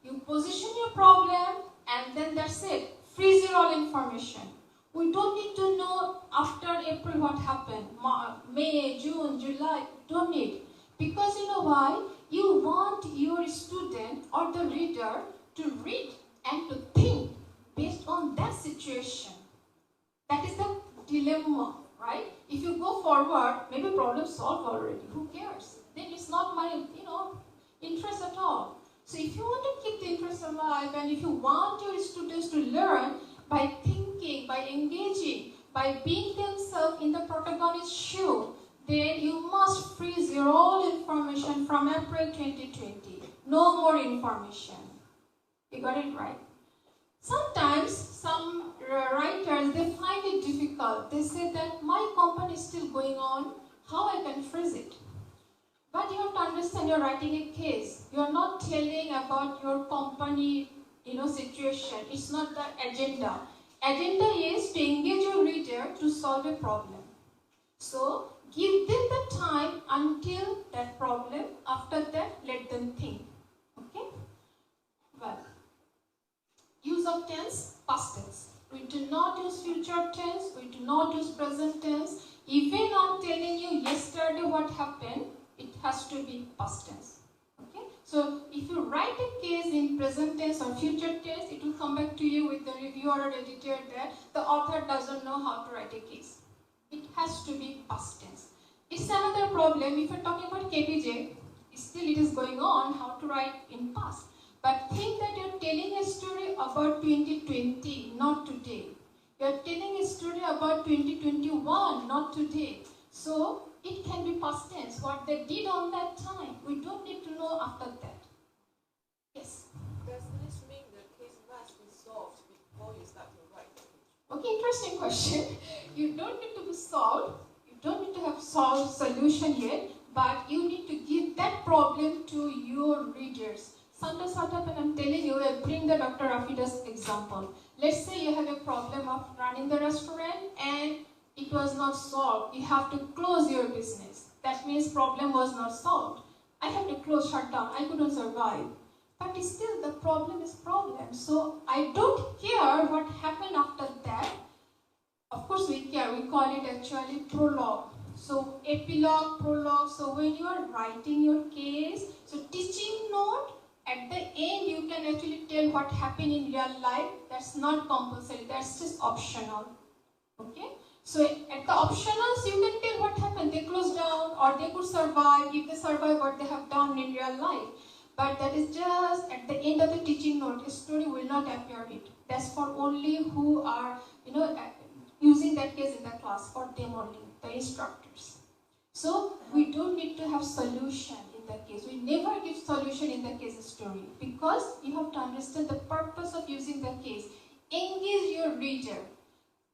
Speaker 3: You position your problem and then that's it. Freeze your all information. We don't need to know after April what happened. May, June, July, don't need. Because you know why? You want your student or the reader to read and to think based on that situation. That is the dilemma, right? If you go forward, maybe problem solved already. Who cares? Then it's not my, interest at all. So if you want to keep the interest alive and if you want your students to learn by thinking, by engaging, by being themselves in the protagonist's shoe, then you must freeze your all information from April 2020. No more information. You got it right? Sometimes some writers, they find it difficult. They say that my company is still going on, how I can freeze it? But you have to understand you're writing a case. You're not telling about your company, situation. It's not the agenda. Agenda is to engage your reader to solve a problem. So give them the time until that problem. After that, let them think. Okay? Well, use of tense, past tense. We do not use future tense. We do not use present tense. Even I'm telling you yesterday what happened, it has to be past tense. Okay? So if you write a case in present tense or future tense, it will come back to you with the reviewer or editor that the author doesn't know how to write a case. It has to be past tense. It's another problem. If you're talking about KPJ, still it is going on how to write in past. But think that you're telling a story about 2020, not today. You're telling a story about 2021, not today. So it can be past tense, what they did on that time. We don't need to know after that. Yes?
Speaker 6: Does this mean the case must be solved before you start to write?
Speaker 3: Okay, interesting question. You don't need to be solved. You don't need to have solved solution yet, but you need to give that problem to your readers. Sometimes what happens, I'm telling you, I bring the Dr. Rafida's example. Let's say you have a problem of running the restaurant and it was not solved. You have to close your business. That means problem was not solved. I have to close, shut down. I couldn't survive. But still the problem is problem. So I don't care what happened after that. Of course we care. We call it actually prologue. So epilogue, prologue. So when you are writing your case, so teaching note, at the end you can actually tell what happened in real life. That's not compulsory. That's just optional. Okay? So at the optionals, you can tell what happened. They closed down or they could survive. If they survive, what they have done in real life. But that is just at the end of the teaching note. A story will not appear it. That's for only who are, using that case in the class. For them only, the instructors. So we don't need to have solution in the case. We never give solution in the case story because you have to understand the purpose of using the case. Engage your reader.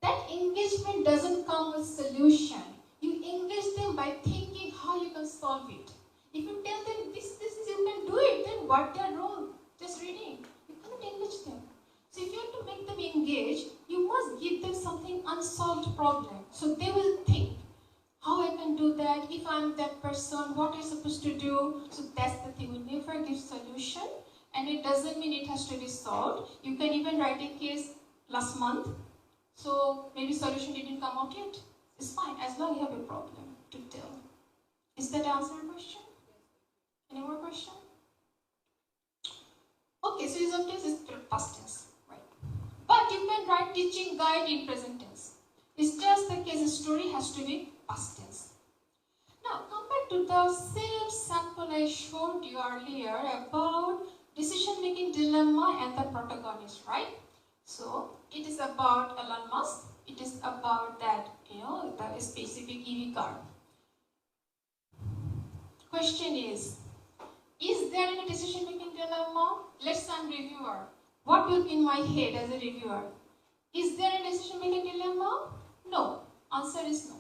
Speaker 3: That engagement doesn't come with solution. You engage them by thinking how you can solve it. If you tell them this is you can do it, then what their role? Just reading. You cannot engage them. So if you want to make them engage, you must give them something unsolved problem. So they will think, how I can do that, if I'm that person, what am I supposed to do? So that's the thing, we never give solution and it doesn't mean it has to be solved. You can even write a case last month, so maybe solution didn't come out yet. It's fine, as long as you have a problem to tell. Is that answer your question? Any more question? Okay, so sometimes it's past tense, right? But you can write teaching guide in present tense. It's just the case story has to be past tense. Now come back to the same sample I showed you earlier about decision-making dilemma and the protagonist, right? So it is about Elon Musk. It is about that, the specific EV car. Question is there any decision-making dilemma? Let's say I'm reviewer. What will be in my head as a reviewer? Is there a decision-making dilemma? No. Answer is no.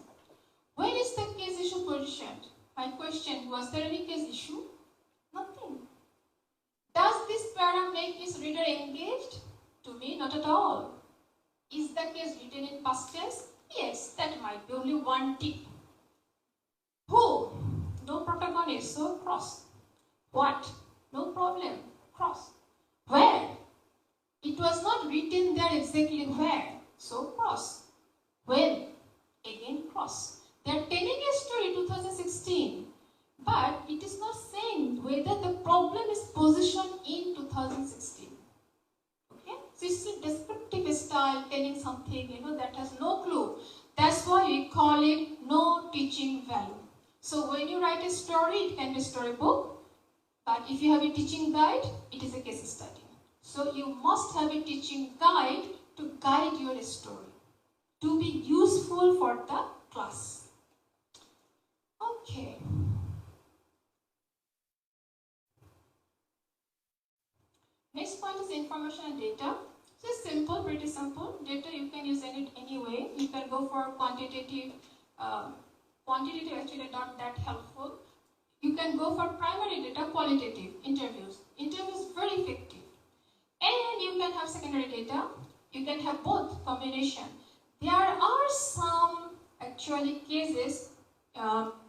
Speaker 3: When is the case issue positioned? My question, was there any case issue? Nothing. Does this para make his reader engaged? To me, not at all. Is the case written in past tense? Yes, that might be only one tip. Who? No protagonist, so cross. What? No problem, cross. Where? It was not written there exactly where, so cross. When? Again cross. They are telling a story 2016, but it is not saying whether the problem is positioned in 2016. Okay? So it's a descriptive style telling something, that has no clue. That's why we call it no teaching value. So when you write a story, it can be a storybook, but if you have a teaching guide, it is a case study. So you must have a teaching guide to guide your story, to be useful for the class. Okay. Next point is information and data. So it's simple, pretty simple. Data you can use it any way. You can go for quantitative. Quantitative actually not that helpful. You can go for primary data, qualitative, interviews. Interviews very effective. And you can have secondary data. You can have both combination. There are some actually cases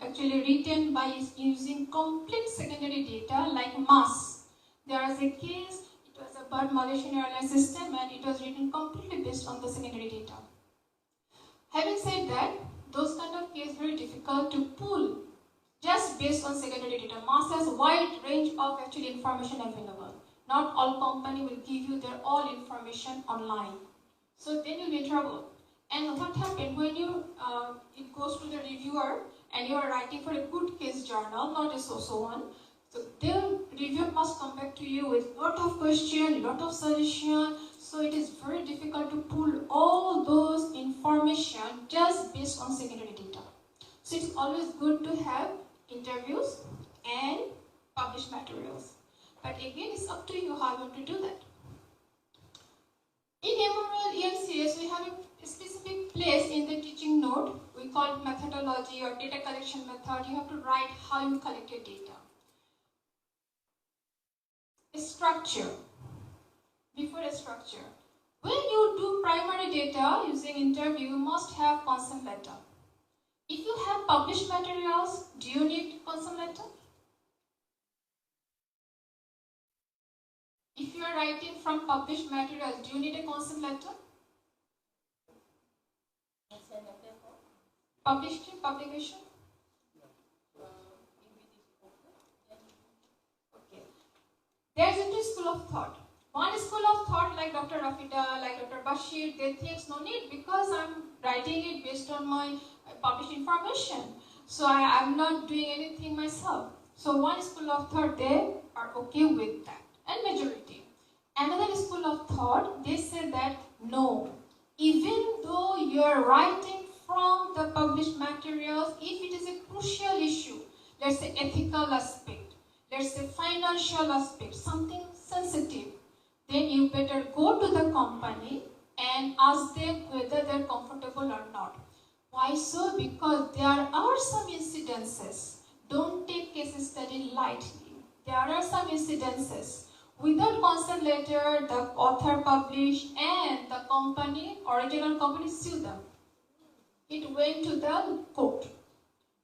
Speaker 3: actually written by using complete secondary data like mass. There is a case, it was about Malaysian airline system and it was written completely based on the secondary data. Having said that, those kind of cases very difficult to pull just based on secondary data. Mass has a wide range of actually information available. Not all company will give you their all information online. So then you'll be in trouble. And what happened when you it goes to the reviewer and you are writing for a good case journal, not a so-so one. So the reviewer must come back to you with lot of questions, lot of suggestions. So it is very difficult to pull all those information just based on secondary data. So it's always good to have interviews and published materials. But again, it's up to you how you want to do that. In MRL EMCS, we have a specific place in the teaching note. We call it methodology or data collection method. You have to write how you collect your data. A structure. Before a structure. When you do primary data using interview, you must have consent letter. If you have published materials, do you need consent letter? If you are writing from published materials, do you need a consent letter? Publication? Okay. There is a two school of thought. One school of thought like Dr. Rafida, like Dr. Bashir, they think no need because I'm writing it based on my published information. So I am not doing anything myself. So one school of thought, they are okay with that. And majority. Another school of thought, they say that no, even though you are writing from the published materials. If it is a crucial issue, let's say ethical aspect, let's say financial aspect, something sensitive, then you better go to the company and ask them whether they're comfortable or not. Why so? Because there are some incidences. Don't take case study lightly. There are some incidences. Without consent letter, the author published and the company, original company, sued them. It went to the court.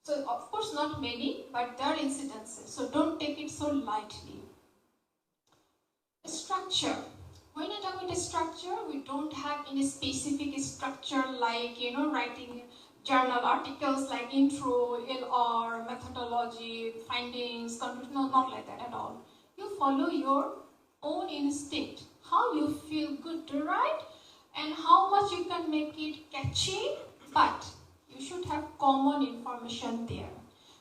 Speaker 3: So of course not many, but there are incidences. So don't take it so lightly. Structure. When I talk about structure, we don't have any specific structure like writing journal articles like intro, LR, methodology, findings, conclusion. No, not like that at all. You follow your own instinct, how you feel good to write, and how much you can make it catchy, but you should have common information there.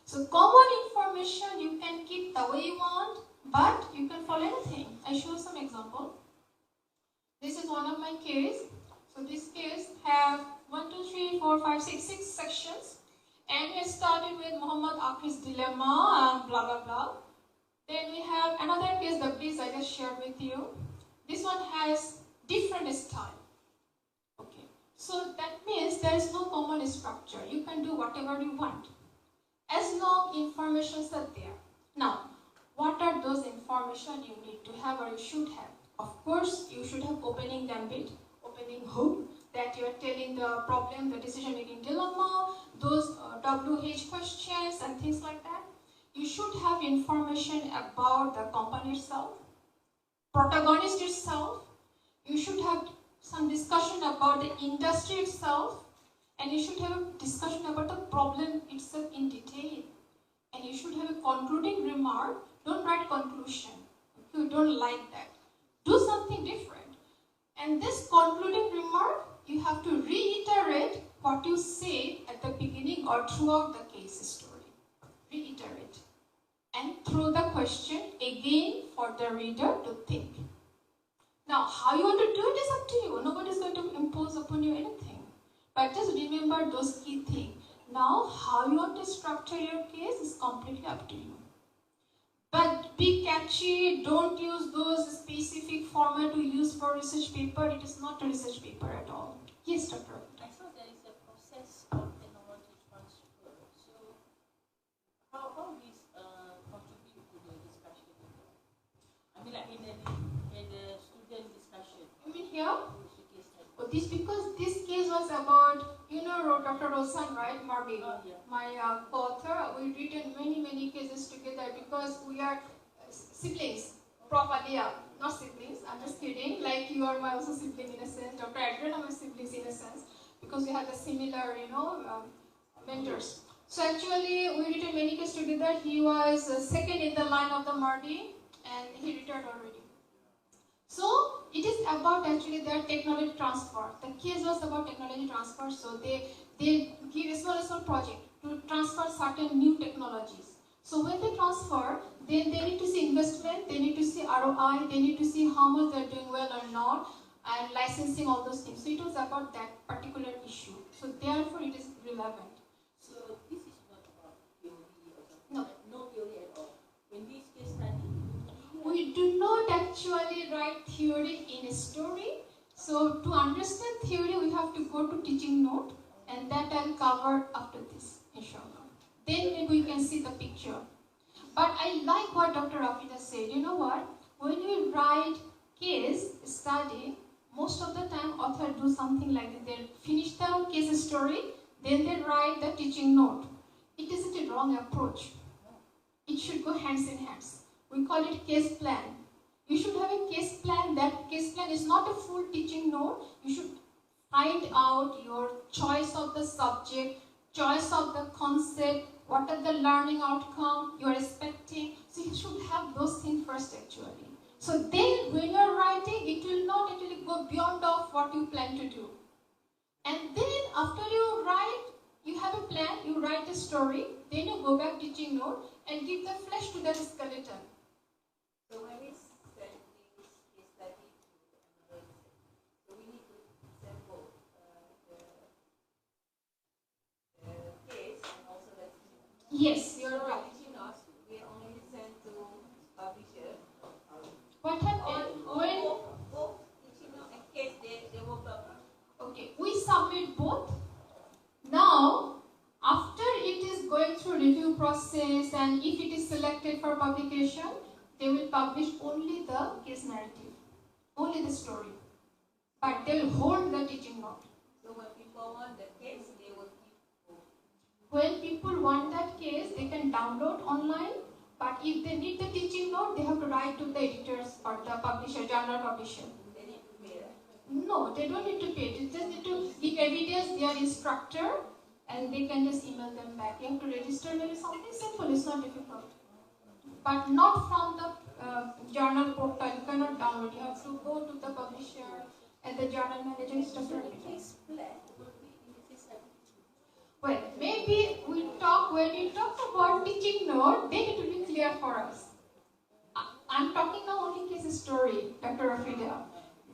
Speaker 3: So common information you can keep the way you want, but you can follow anything. I show some example. This is one of my case. So this case have 1, 2, 3, 4, 5, 6 sections, and it started with Muhammad Akhir's dilemma and blah blah blah. Then we have another case, the bridge I just shared with you. This one has different style. Okay, so that means there is no common structure. You can do whatever you want, as long informations are there. Now, what are those information you need to have or you should have? Of course, you should have opening gambit, opening hook, that you are telling the problem, the decision-making dilemma, those WH questions and things like that. You should have information about the company itself, protagonist itself. You should have some discussion about the industry itself, and you should have a discussion about the problem itself in detail. And you should have a concluding remark. Don't write conclusion. You don't like that. Do something different. And this concluding remark, you have to reiterate what you say at the beginning or throughout the case story. Reiterate. And throw the question again for the reader to think. Now, how you want to do it is up to you. Nobody is going to impose upon you anything. But just remember those key things. Now, how you want to structure your case is completely up to you. But be catchy, don't use those specific format to use for research paper. It is not a research paper at all. Yes, Dr.
Speaker 4: I saw there is a process of technology transfer. So, how this contribute to the discussion? I mean, like in the student discussion.
Speaker 3: You mean here? Oh, because this case was about, Dr. Rosan, right? Marby,
Speaker 4: yeah.
Speaker 3: my co-author. We written many cases together because we are siblings. Properly, not siblings. I'm just kidding. Like you are my also sibling in a sense. Dr. Adrian are my siblings in a sense because we have the similar, mentors. So actually, we written many cases together. He was second in the line of the Marby, and he retired already. So it is about actually their technology transfer. The case was about technology transfer. So they give a small project to transfer certain new technologies. So when they transfer, then they need to see investment, they need to see ROI, they need to see how much they are doing well or not, and licensing, all those things. So it was about that particular issue. So therefore it is relevant.
Speaker 4: So this is not about theory or something.
Speaker 3: No.
Speaker 4: No theory at all. When this case study,
Speaker 3: We do not actually write theory in a story. So to understand theory, we have to go to teaching note, and that I'll cover after this, inshallah. Then maybe we can see the picture. But I like what Dr. Rafida said. You know what? When we write case study, most of the time author do something like this. They finish the case story, then they write the teaching note. It isn't a wrong approach. It should go hands in hands. We call it case plan. You should have a case plan. That case plan is not a full teaching note. You should find out your choice of the subject, choice of the concept, what are the learning outcome you are expecting. So you should have those things first actually. So then when you are writing, it will not actually go beyond of what you plan to do. And then after you write, you have a plan, you write a story, then you go back teaching note and give the flesh to that skeleton.
Speaker 6: So when we send this case study to another, so we need to sample
Speaker 3: process, and if it is selected for publication, they will publish only the case narrative, only the story. But they will hold the teaching note.
Speaker 4: So when people want the case, they will keep.
Speaker 3: When people want that case, they can download online. But if they need the teaching note, they have to write to the editors or the publisher, journal publisher.
Speaker 4: They need to pay that.
Speaker 3: No, they don't need to pay. They just need to give evidence, their instructor, and they can just email them back. You have to register, maybe something simple, it's not difficult. But not from the journal portal, you cannot download. You have to go to the publisher and the journal manager stuff like that. Well, maybe when we talk about teaching note, then it will be clear for us. I'm talking now only case story, Dr. Rafida.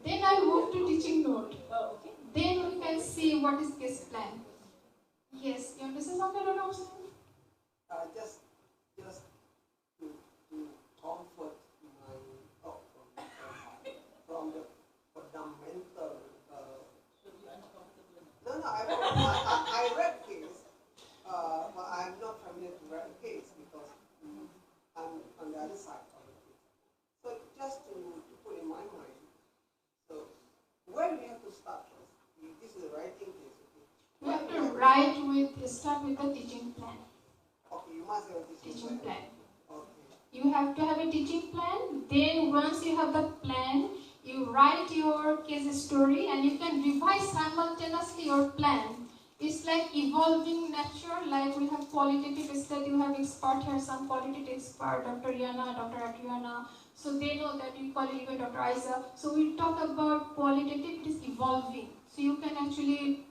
Speaker 3: Then I move to teaching note.
Speaker 4: Oh, okay.
Speaker 3: Then we can see what is case plan. Yes, you want to say something, Dr. Hussain?
Speaker 5: Just to comfort my thought from the fundamental.
Speaker 4: So you're uncomfortable.
Speaker 5: No, I read case, but I'm not familiar to read case because I'm on the other side of the case. So just to put in my mind, so where do we have to start first? This is a writing case, okay?
Speaker 3: You have to start with the teaching plan.
Speaker 5: Okay, you must have a
Speaker 3: Teaching plan.
Speaker 5: Okay.
Speaker 3: You have to have a teaching plan. Then once you have the plan, you write your case story and you can revise simultaneously your plan. It's like evolving nature, like we have qualitative study, you have expert here, some qualitative expert, Dr. Yana, Dr. Adriana. So they know that we call it even Dr. Isa. So we talk about qualitative, it is evolving. So you can actually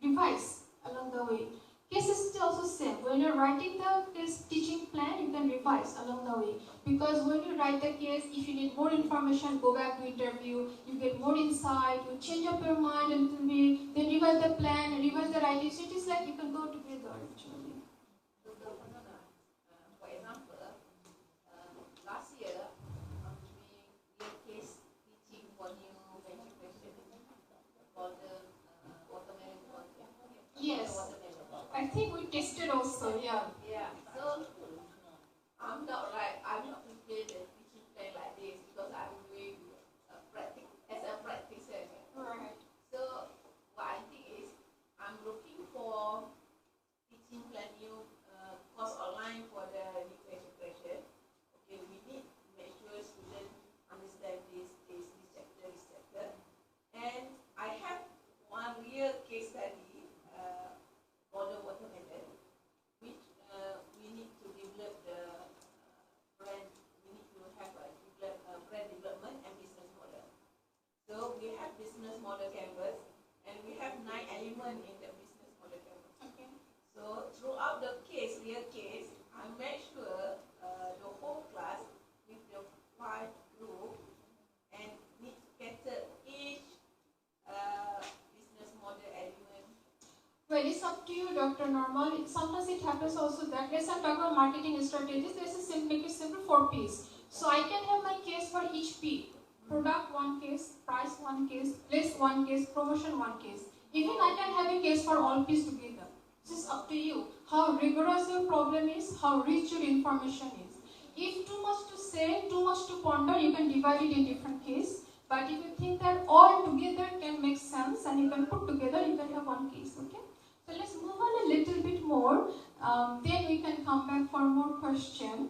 Speaker 3: revise along the way. Case is also same. When you're writing the case teaching plan, you can revise along the way. Because when you write the case, if you need more information, go back to interview, you get more insight, you change up your mind a little bit, then revise the plan, revise the writing. So it is like you can go together actually.
Speaker 4: So, for example, last year, I'm doing real case teaching for new venture question for the watermelon project.
Speaker 3: Yes. I think we tested also, yeah.
Speaker 4: Yeah, so I'm not prepared the teaching plan like this because I'm doing as a practitioner.
Speaker 3: Right.
Speaker 4: So what I think is I'm looking for teaching plan new course online for the new education. Okay, we need to make sure students understand this chapter. And I have one real case study for the watermelon, which we need to develop the brand. We need to have a brand development and business model. So we have business model canvas, and we have 9 elements in the business model canvas.
Speaker 3: Okay.
Speaker 4: So throughout the real case, I make sure the whole class with the 5 group and need to cater each business model element.
Speaker 3: Well, it's up to you, Dr. Normal. Sometimes it happens also that, let's talk about marketing strategies. There's a make it simple 4 P's. So I can have my case for each P. Product 1 case, price 1 case, place 1 case, promotion 1 case. Even I can have a case for all P's together. This is up to you. How rigorous your problem is, how rich your information is. If too much to say, too much to ponder, you can divide it in different cases. But if you think that all together can make sense and you can put together, you can have 1 case. Okay? So let's move on a little bit more. Then we can come back for more question.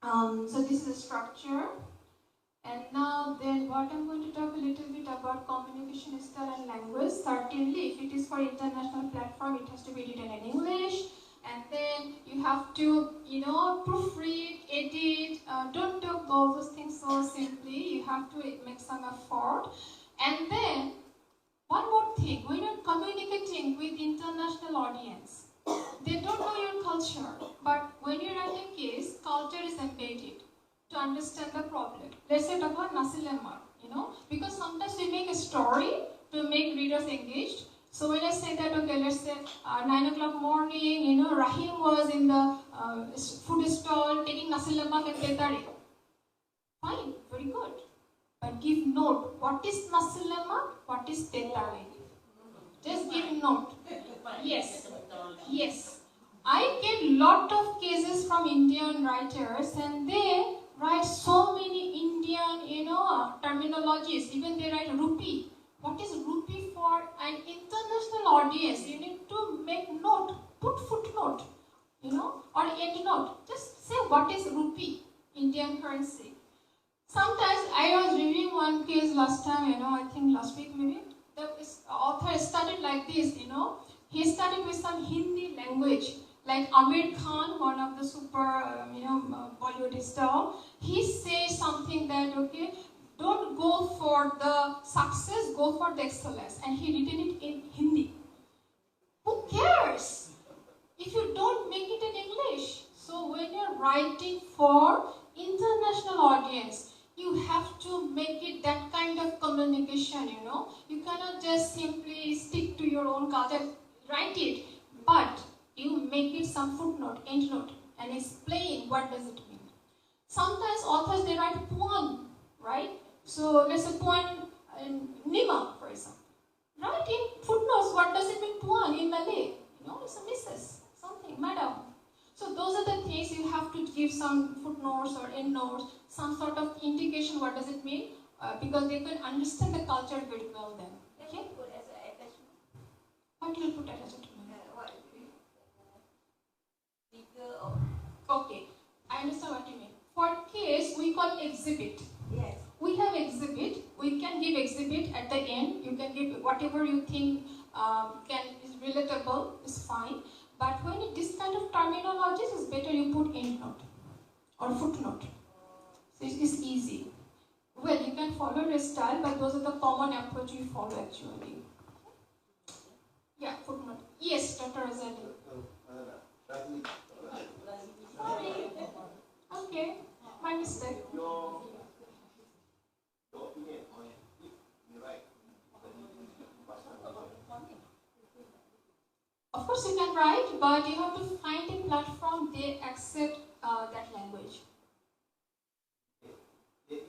Speaker 3: So this is a structure. And now then what I'm going to talk a little bit about communication style and language. Certainly if it is for international platform, it has to be written in English. And then you have to, proofread, edit. Don't do all those things so simply. You have to make some effort. And then one more thing, when you're communicating with international audience, they don't know your culture, but when you write a case, culture is embedded to understand the problem. Let's say talk about Nasilemma, because sometimes we make a story to make readers engaged. So when I say that, okay, let's say 9 o'clock morning, Rahim was in the food stall taking Nasilemma and Tetari. Fine, very good. But give note, what is Nasilemma, what is Tetari? Just give note. Yes. I get lot of cases from Indian writers, and they write so many Indian, terminologies. Even they write rupee. What is rupee for an international audience? You need to make note, put footnote, or end note. Just say what is rupee, Indian currency. Sometimes I was reviewing one case last time, I think last week maybe. The author started like this, he started with some Hindi language, like Amir Khan, one of the super, Bollywood star. He says something that, okay, don't go for the success, go for the excellence. And he written it in Hindi. Who cares if you don't make it in English? So when you're writing for international audience, you have to make it that kind of communication, You cannot just simply stick to your own culture, write it, but you make it some footnote, endnote, and explain what does it mean. Sometimes authors, they write poem, right? So let's say poem in Nima, for example. Write in footnotes, what does it mean poem in Malay? It's a missus, something, madam. So those are the things you have to give some footnotes or endnotes, some sort of indication what does it mean, because they can understand the culture very well then. Okay?
Speaker 4: Put as an attachment.
Speaker 3: What will you put as attachment?
Speaker 4: What? Figure or
Speaker 3: Okay, I understand what you mean. For case, we call exhibit.
Speaker 4: yes.
Speaker 3: We have exhibit. We can give exhibit at the end. You can give whatever you think is relatable, is fine. But when this kind of terminologies, it's better you put endnote or footnote. So it's easy. Well, you can follow the style, but those are the common approach you follow actually. Yeah, footnote. Yes, Dr. Razali. Sorry. Okay, my mistake.
Speaker 7: Your opinion on if you write
Speaker 3: Of course you can write, but you have to find a platform they accept that language. Very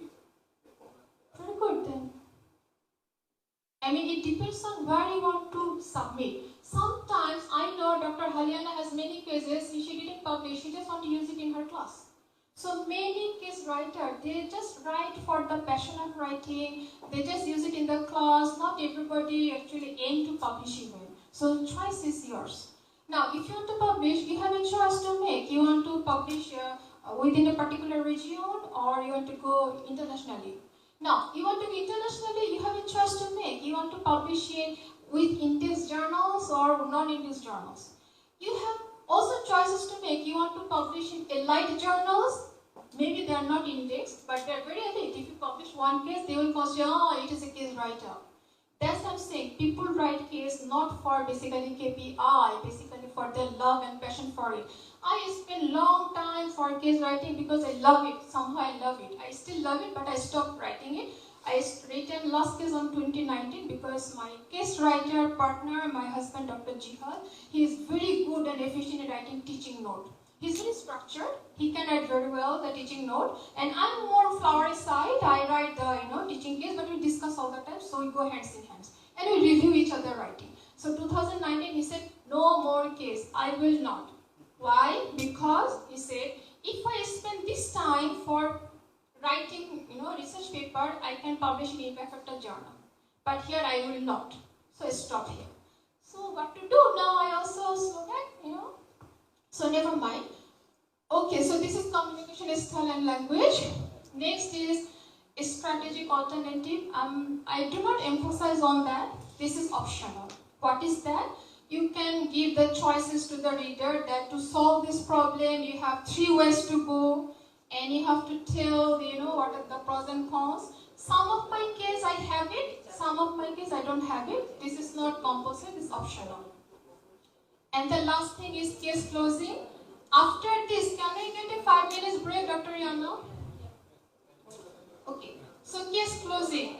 Speaker 3: good then. I mean, it depends on where you want to submit. Sometimes I know Dr. Halyana has many cases, she didn't publish, she just want to use it in her class. So many case writers, they just write for the passion of writing, they just use it in the class, not everybody actually aim to publish even. So choice is yours. Now, if you want to publish, you have a choice to make. You want to publish within a particular region or you want to go internationally. Now, you want to go internationally, you have a choice to make. You want to publish it with indexed journals or non-indexed journals. You have also choices to make. You want to publish in elite journals. Maybe they are not indexed, but they are very elite. If you publish one case, they will consider, it is a case writer. That's what I'm saying. People write case not for basically KPI, basically for their love and passion for it. I spent long time for case writing because I love it. Somehow I love it. I still love it, but I stopped writing it. I written last case on 2019 because my case writer partner, my husband, Dr. Jihad, he is very good and efficient in writing teaching note. He's very structured. He can write very well the teaching note, and I'm more flowery side. I write the teaching case, but we discuss all the time, so we go hands in hands and we review each other writing. So 2019 he said no more case. I will not. Why? Because he said if I spend this time for writing research paper, I can publish in Impact Factor journal, but here I will not. So I stop here. So what to do now? I also slow back, So never mind. Okay, so this is communication style and language. Next is strategic alternative. I do not emphasize on that. This is optional. What is that? You can give the choices to the reader that to solve this problem, you have 3 ways to go, and you have to tell, what are the pros and cons. Some of my case I have it, some of my case I don't have it. This is not compulsory, this is optional. And the last thing is case closing. After this, can I get a 5 minutes break, Dr. Yana? Okay, so case closing.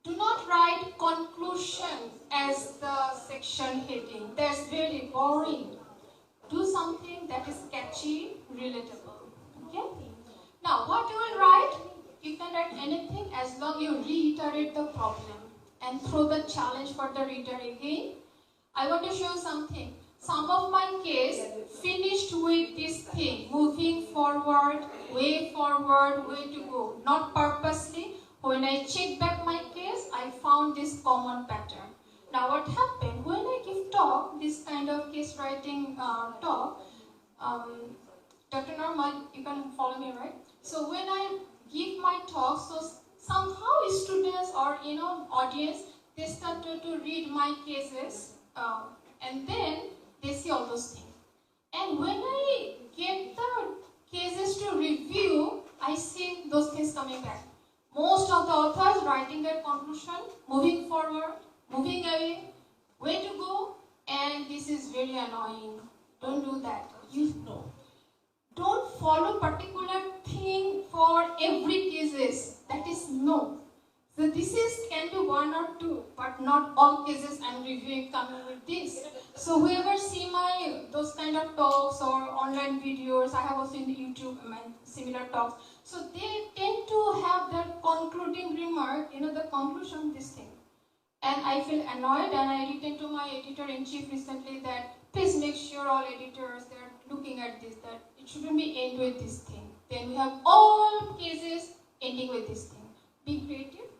Speaker 3: Do not write conclusion as the section heading. That's very boring. Do something that is catchy, relatable. Okay? Now, what you will write? You can write anything as long you reiterate the problem and throw the challenge for the reader again. I want to show you something. some of my case finished with this thing, moving forward, way to go, not purposely. When I check back my case, I found this common pattern. Now what happened, when I give talk, this kind of case writing talk, Dr. Normal, you can follow me, right? So when I give my talk, so somehow students or audience, they started to read my cases, and then they see all those things. And when I get the cases to review, I see those things coming back. Most of the authors writing their conclusion, moving forward, moving away, way to go, and this is very annoying. Don't do that. You know. Don't follow particular thing for every cases. That is no. So this can be one or two, but not all cases I'm reviewing coming with this. So whoever see my those kind of talks or online videos, I have also in the YouTube similar talks. So they tend to have their concluding remark, the conclusion of this thing. And I feel annoyed, and I written to my editor-in-chief recently that please make sure all editors they are looking at this, that it shouldn't be end with this thing. Then we have all cases ending with this thing. Be creative,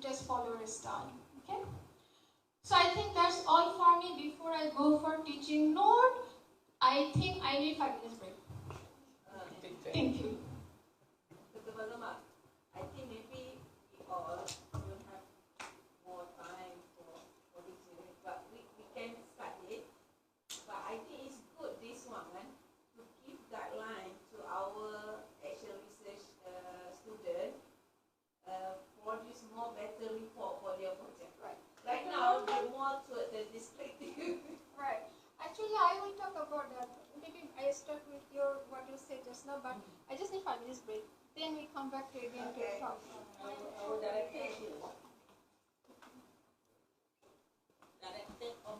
Speaker 3: just follow your style. Okay? So I think that's all for me. Before I go for teaching note, I think I need 5 minutes break. Thank you.
Speaker 4: Dr. Farzana, I think maybe we all will have more time for this unit, but we can start it. But I think it's good this one to give guideline to our actual research student for this more better report for their project. Right now, they're more to the descriptive.
Speaker 3: Right. Actually, I will talk about that. Maybe I start with what you said just now, but I just need 5 minutes break. Then we come back again to talk.
Speaker 4: Our director is here. Director of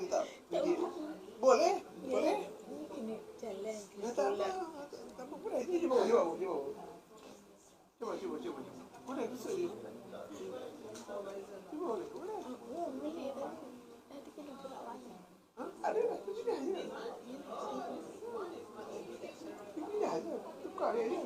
Speaker 5: tak pergi. Boleh? Boleh?
Speaker 6: Kena jalan ke
Speaker 5: Tak
Speaker 6: sekolah.
Speaker 5: apa, boleh. Ni cuba. Cuba. Boleh, besar je. Cuba boleh.
Speaker 6: Oh, boleh. Nanti kena gerak wayang.
Speaker 5: Ha? Ada lah, tu sini aja. Ini aja, tukar dia je.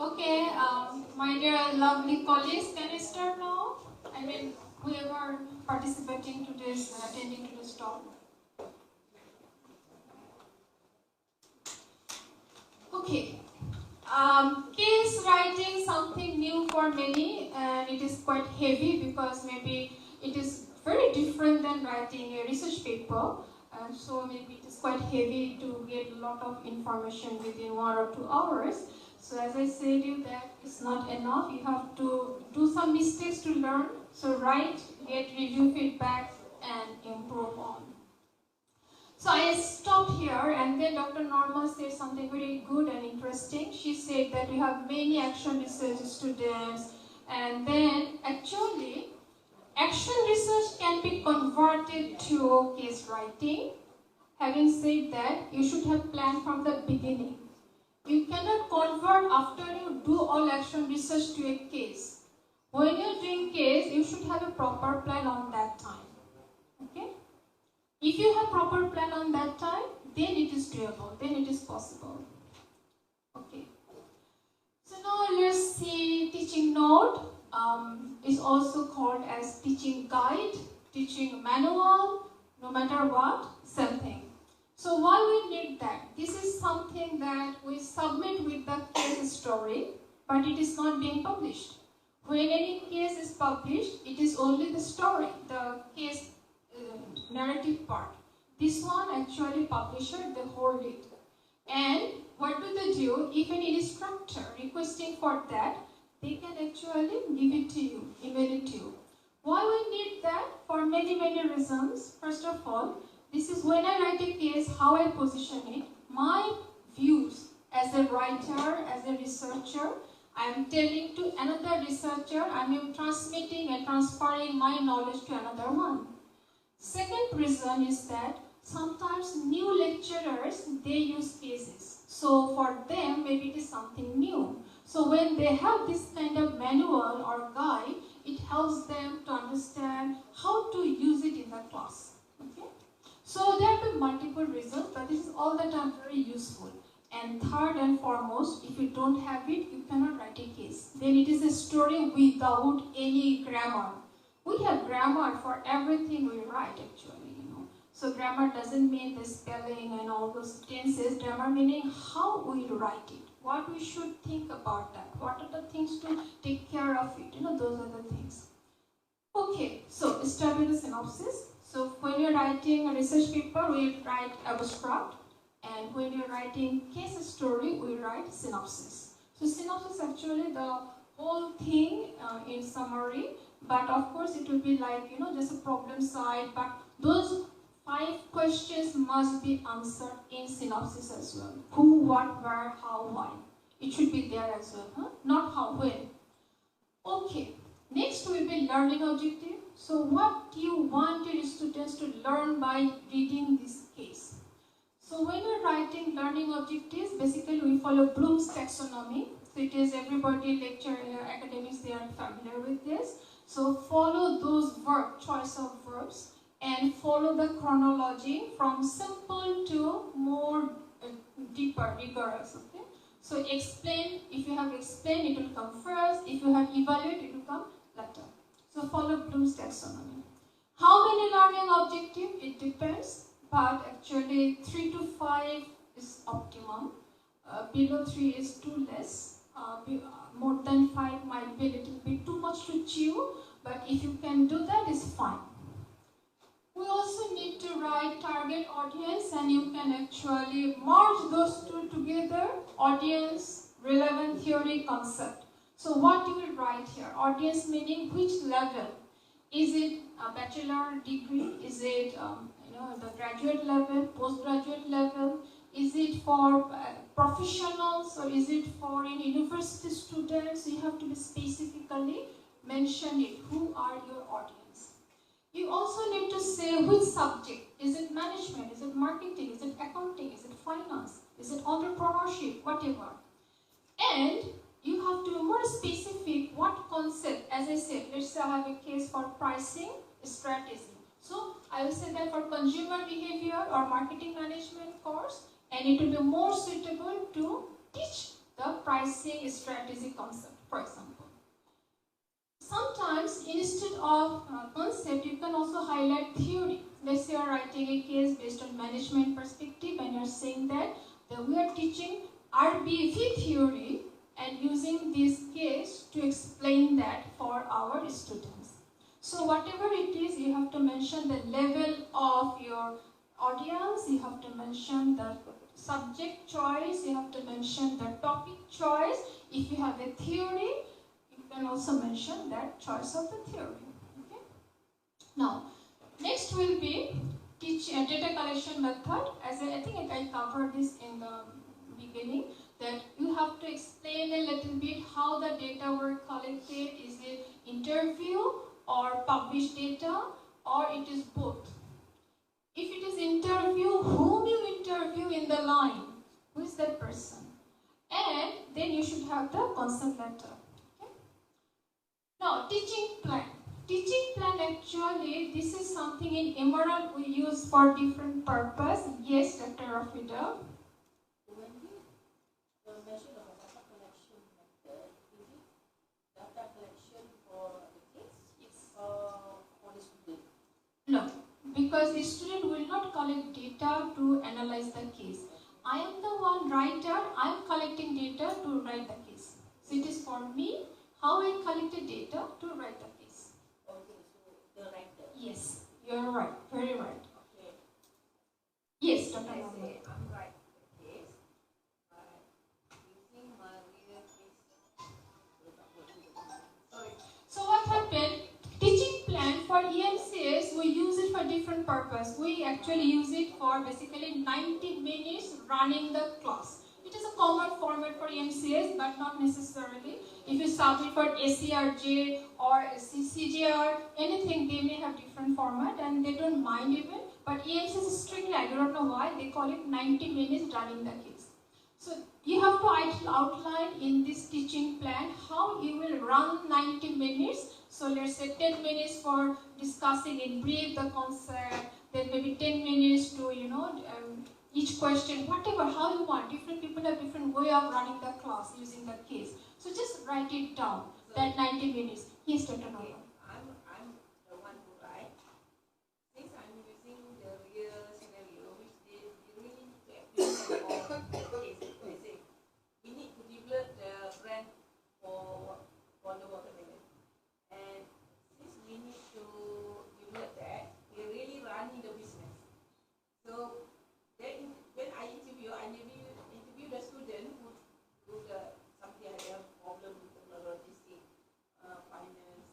Speaker 3: Okay, my dear lovely colleagues, can I start now? I mean, whoever participating to this, attending to this talk. Okay, case writing something new for many, and it is quite heavy because maybe it is very different than writing a research paper, and so maybe it is quite heavy to get a lot of information within 1 or 2 hours. So as I said you that it's not enough, you have to do some mistakes to learn. So write, get review feedback and improve on. So I stopped here and then Dr. Norma said something very good and interesting. She said that we have many action research students and then actually action research can be converted to case writing. Having said that, you should have planned from the beginning. You cannot convert after you do all action research to a case. When you're doing case, you should have a proper plan on that time. Okay? If you have proper plan on that time, then it is doable, then it is possible. Okay. So now let's see teaching note. Is also called as teaching guide, teaching manual, no matter what, same thing. So why we need that? This is something that we submit with the case story, but it is not being published. When any case is published, it is only the story, the case narrative part. This one actually publisher, they hold it. And what do they do? If any instructor requesting for that, they can actually give it to you, email it to you. Why we need that? For many reasons. First of all, this is when I write a case, how I position it, my views as a writer, as a researcher. I am telling to another researcher, I am transmitting and transferring my knowledge to another one. Second reason is that sometimes new lecturers, they use cases. So for them, maybe it is something new. So when they have this kind of manual or guide, it helps them to understand how to use it in the class. Okay? So there have been multiple reasons, but this is all the time very useful. And third and foremost, if you don't have it, you cannot write a case. Then it is a story without any grammar. We have grammar for everything we write actually, you know. So grammar doesn't mean the spelling and all those tenses. Grammar meaning how we write it, what we should think about that, what are the things to take care of it, you know, those are the things. Okay, so start with the synopsis. So when you're writing a research paper, we write abstract, and when you're writing case story, we write synopsis. So synopsis actually the whole thing in summary, but of course it will be like, just a problem side, but those 5 questions must be answered in synopsis as well. Who, what, where, how, why. It should be there as well, huh? Not how, when. Okay, next will be learning objective. So what do you want your students to learn by reading this case? So when you're writing learning objectives, basically we follow Bloom's taxonomy. So it is everybody, lecturer, academics, they are familiar with this. So follow those choice of verbs, and follow the chronology from simple to more deeper, rigorous. Okay. So explain, if you have explained, it will come first. If you have evaluate, it will come later. So follow Bloom's taxonomy. How many learning objectives? It depends, but actually 3 to 5 is optimum. Below 3 is too less. More than 5 might be a little bit too much to chew, but if you can do that, it's fine. We also need to write target audience, and you can actually merge those two together, audience, relevant theory, concept. So what you will write here? Audience meaning which level? Is it a bachelor degree? Is it the graduate level, postgraduate level? Is it for professionals, or is it for university students? You have to be specifically mention it. Who are your audience? You also need to say which subject. Is it management? Is it marketing? Is it accounting? Is it finance? Is it entrepreneurship? Whatever. And you have to be more specific what concept. As I said, let's say I have a case for pricing strategy. So I will say that for consumer behavior or marketing management course, and it will be more suitable to teach the pricing strategy concept, for example. Sometimes instead of concept, you can also highlight theory. Let's say you are writing a case based on management perspective, and you are saying that we are teaching RBV theory and using this case to explain that for our students. So whatever it is, you have to mention the level of your audience, you have to mention the subject choice, you have to mention the topic choice. If you have a theory, you can also mention that choice of the theory. Okay? Now, next will be data collection method. As I think I covered this in the beginning, that you have to explain a little bit how the data were collected. Is it interview or published data, or it is both? If it is interview, whom you interview in the line? Who is that person? And then you should have the consent letter. Okay? Now, teaching plan. Teaching plan, actually, this is something in Emerald we use for different purpose. Yes, Dr. Rafida.
Speaker 4: When you mention about data collection method, is it data collection for the kids?
Speaker 3: Yes.
Speaker 4: Or for the student?
Speaker 3: No, because the student will not collect data to analyze the case. I am the one writer, I am collecting data to write the case. So it is for me, how I collected data to write the case.
Speaker 4: Okay, so the writer.
Speaker 3: Yes, you are right, very right.
Speaker 4: Okay.
Speaker 3: Yes, Dr.
Speaker 6: I
Speaker 3: Mohammed.
Speaker 6: say I'm right the case by using my real case. Sorry.
Speaker 3: So what happened? Teaching plan for EMCS, we use it for different purpose. We actually use it for basically 90 minutes running the class. It is a common format for EMCS, but not necessarily. If you submit for ACRJ or CCGR, anything, they may have different format and they don't mind even. But EMCS is strictly, I don't know why, they call it 90 minutes running the case. So you have to outline in this teaching plan how you will run 90 minutes. So let's say 10 minutes for discussing in brief the concept, then maybe 10 minutes to, each question, whatever, how you want. Different people have different way of running the class using the case. So just write it down, that 90 minutes. Yes, Dr. Nova.
Speaker 6: I'm the one who write. Since I'm using the real scenario, which they really need to apply for case. They say we need to develop the brand for the watermelon. And since we need to develop that, we're really running the business. So then when I interview the student who something like a problem with the logistic, finance,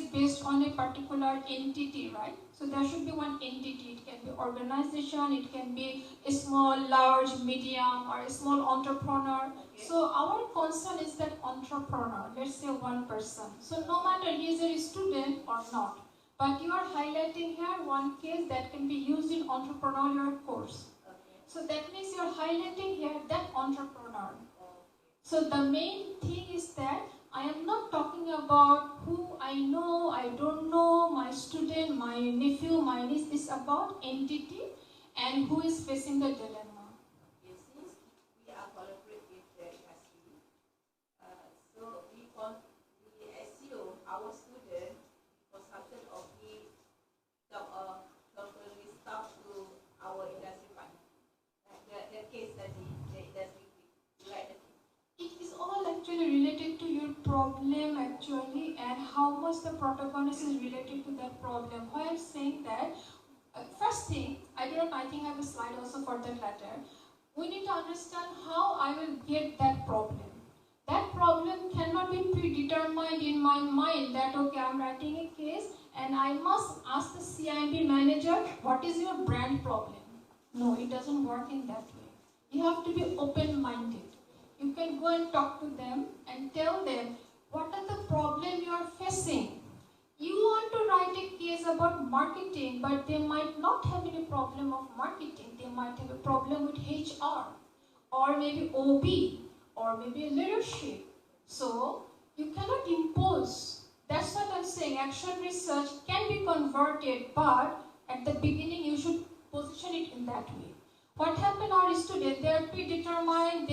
Speaker 3: case based on a particular entity, right? So there should be one entity. It can be organization, it can be a small, large, medium, or a small entrepreneur.
Speaker 6: Okay.
Speaker 3: So our concern is that entrepreneur, let's say one person. So no matter he is a student or not, but you are highlighting here one case that can be used in entrepreneurial course.
Speaker 6: Okay.
Speaker 3: So that means you are highlighting here that entrepreneur.
Speaker 6: Okay.
Speaker 3: So the main thing is that I am not talking about who I know, I don't know, my student, my nephew, my niece. It's about entity and who is facing the dilemma.
Speaker 6: Okay, since we are collaborate with the industry, so we assume our student consultant or we temporarily stop to our industry partner. The case study, the industry, right?
Speaker 3: It is all actually related to your problem actually and how much the protagonist is related to that problem. Why I'm saying that, first thing, I think I have a slide also for that latter. We need to understand how I will get that problem. That problem cannot be predetermined in my mind that okay, I'm writing a case and I must ask the CIMB manager, what is your brand problem? No, it doesn't work in that way. You have to be open-minded. You can go and talk to them and tell them what are the problems you are facing. You want to write a case about marketing, but they might not have any problem of marketing. They might have a problem with HR, or maybe OB, or maybe leadership. So you cannot impose. That's what I'm saying. Action research can be converted, but at the beginning you should position it in that way. What happened, our students, they are predetermined,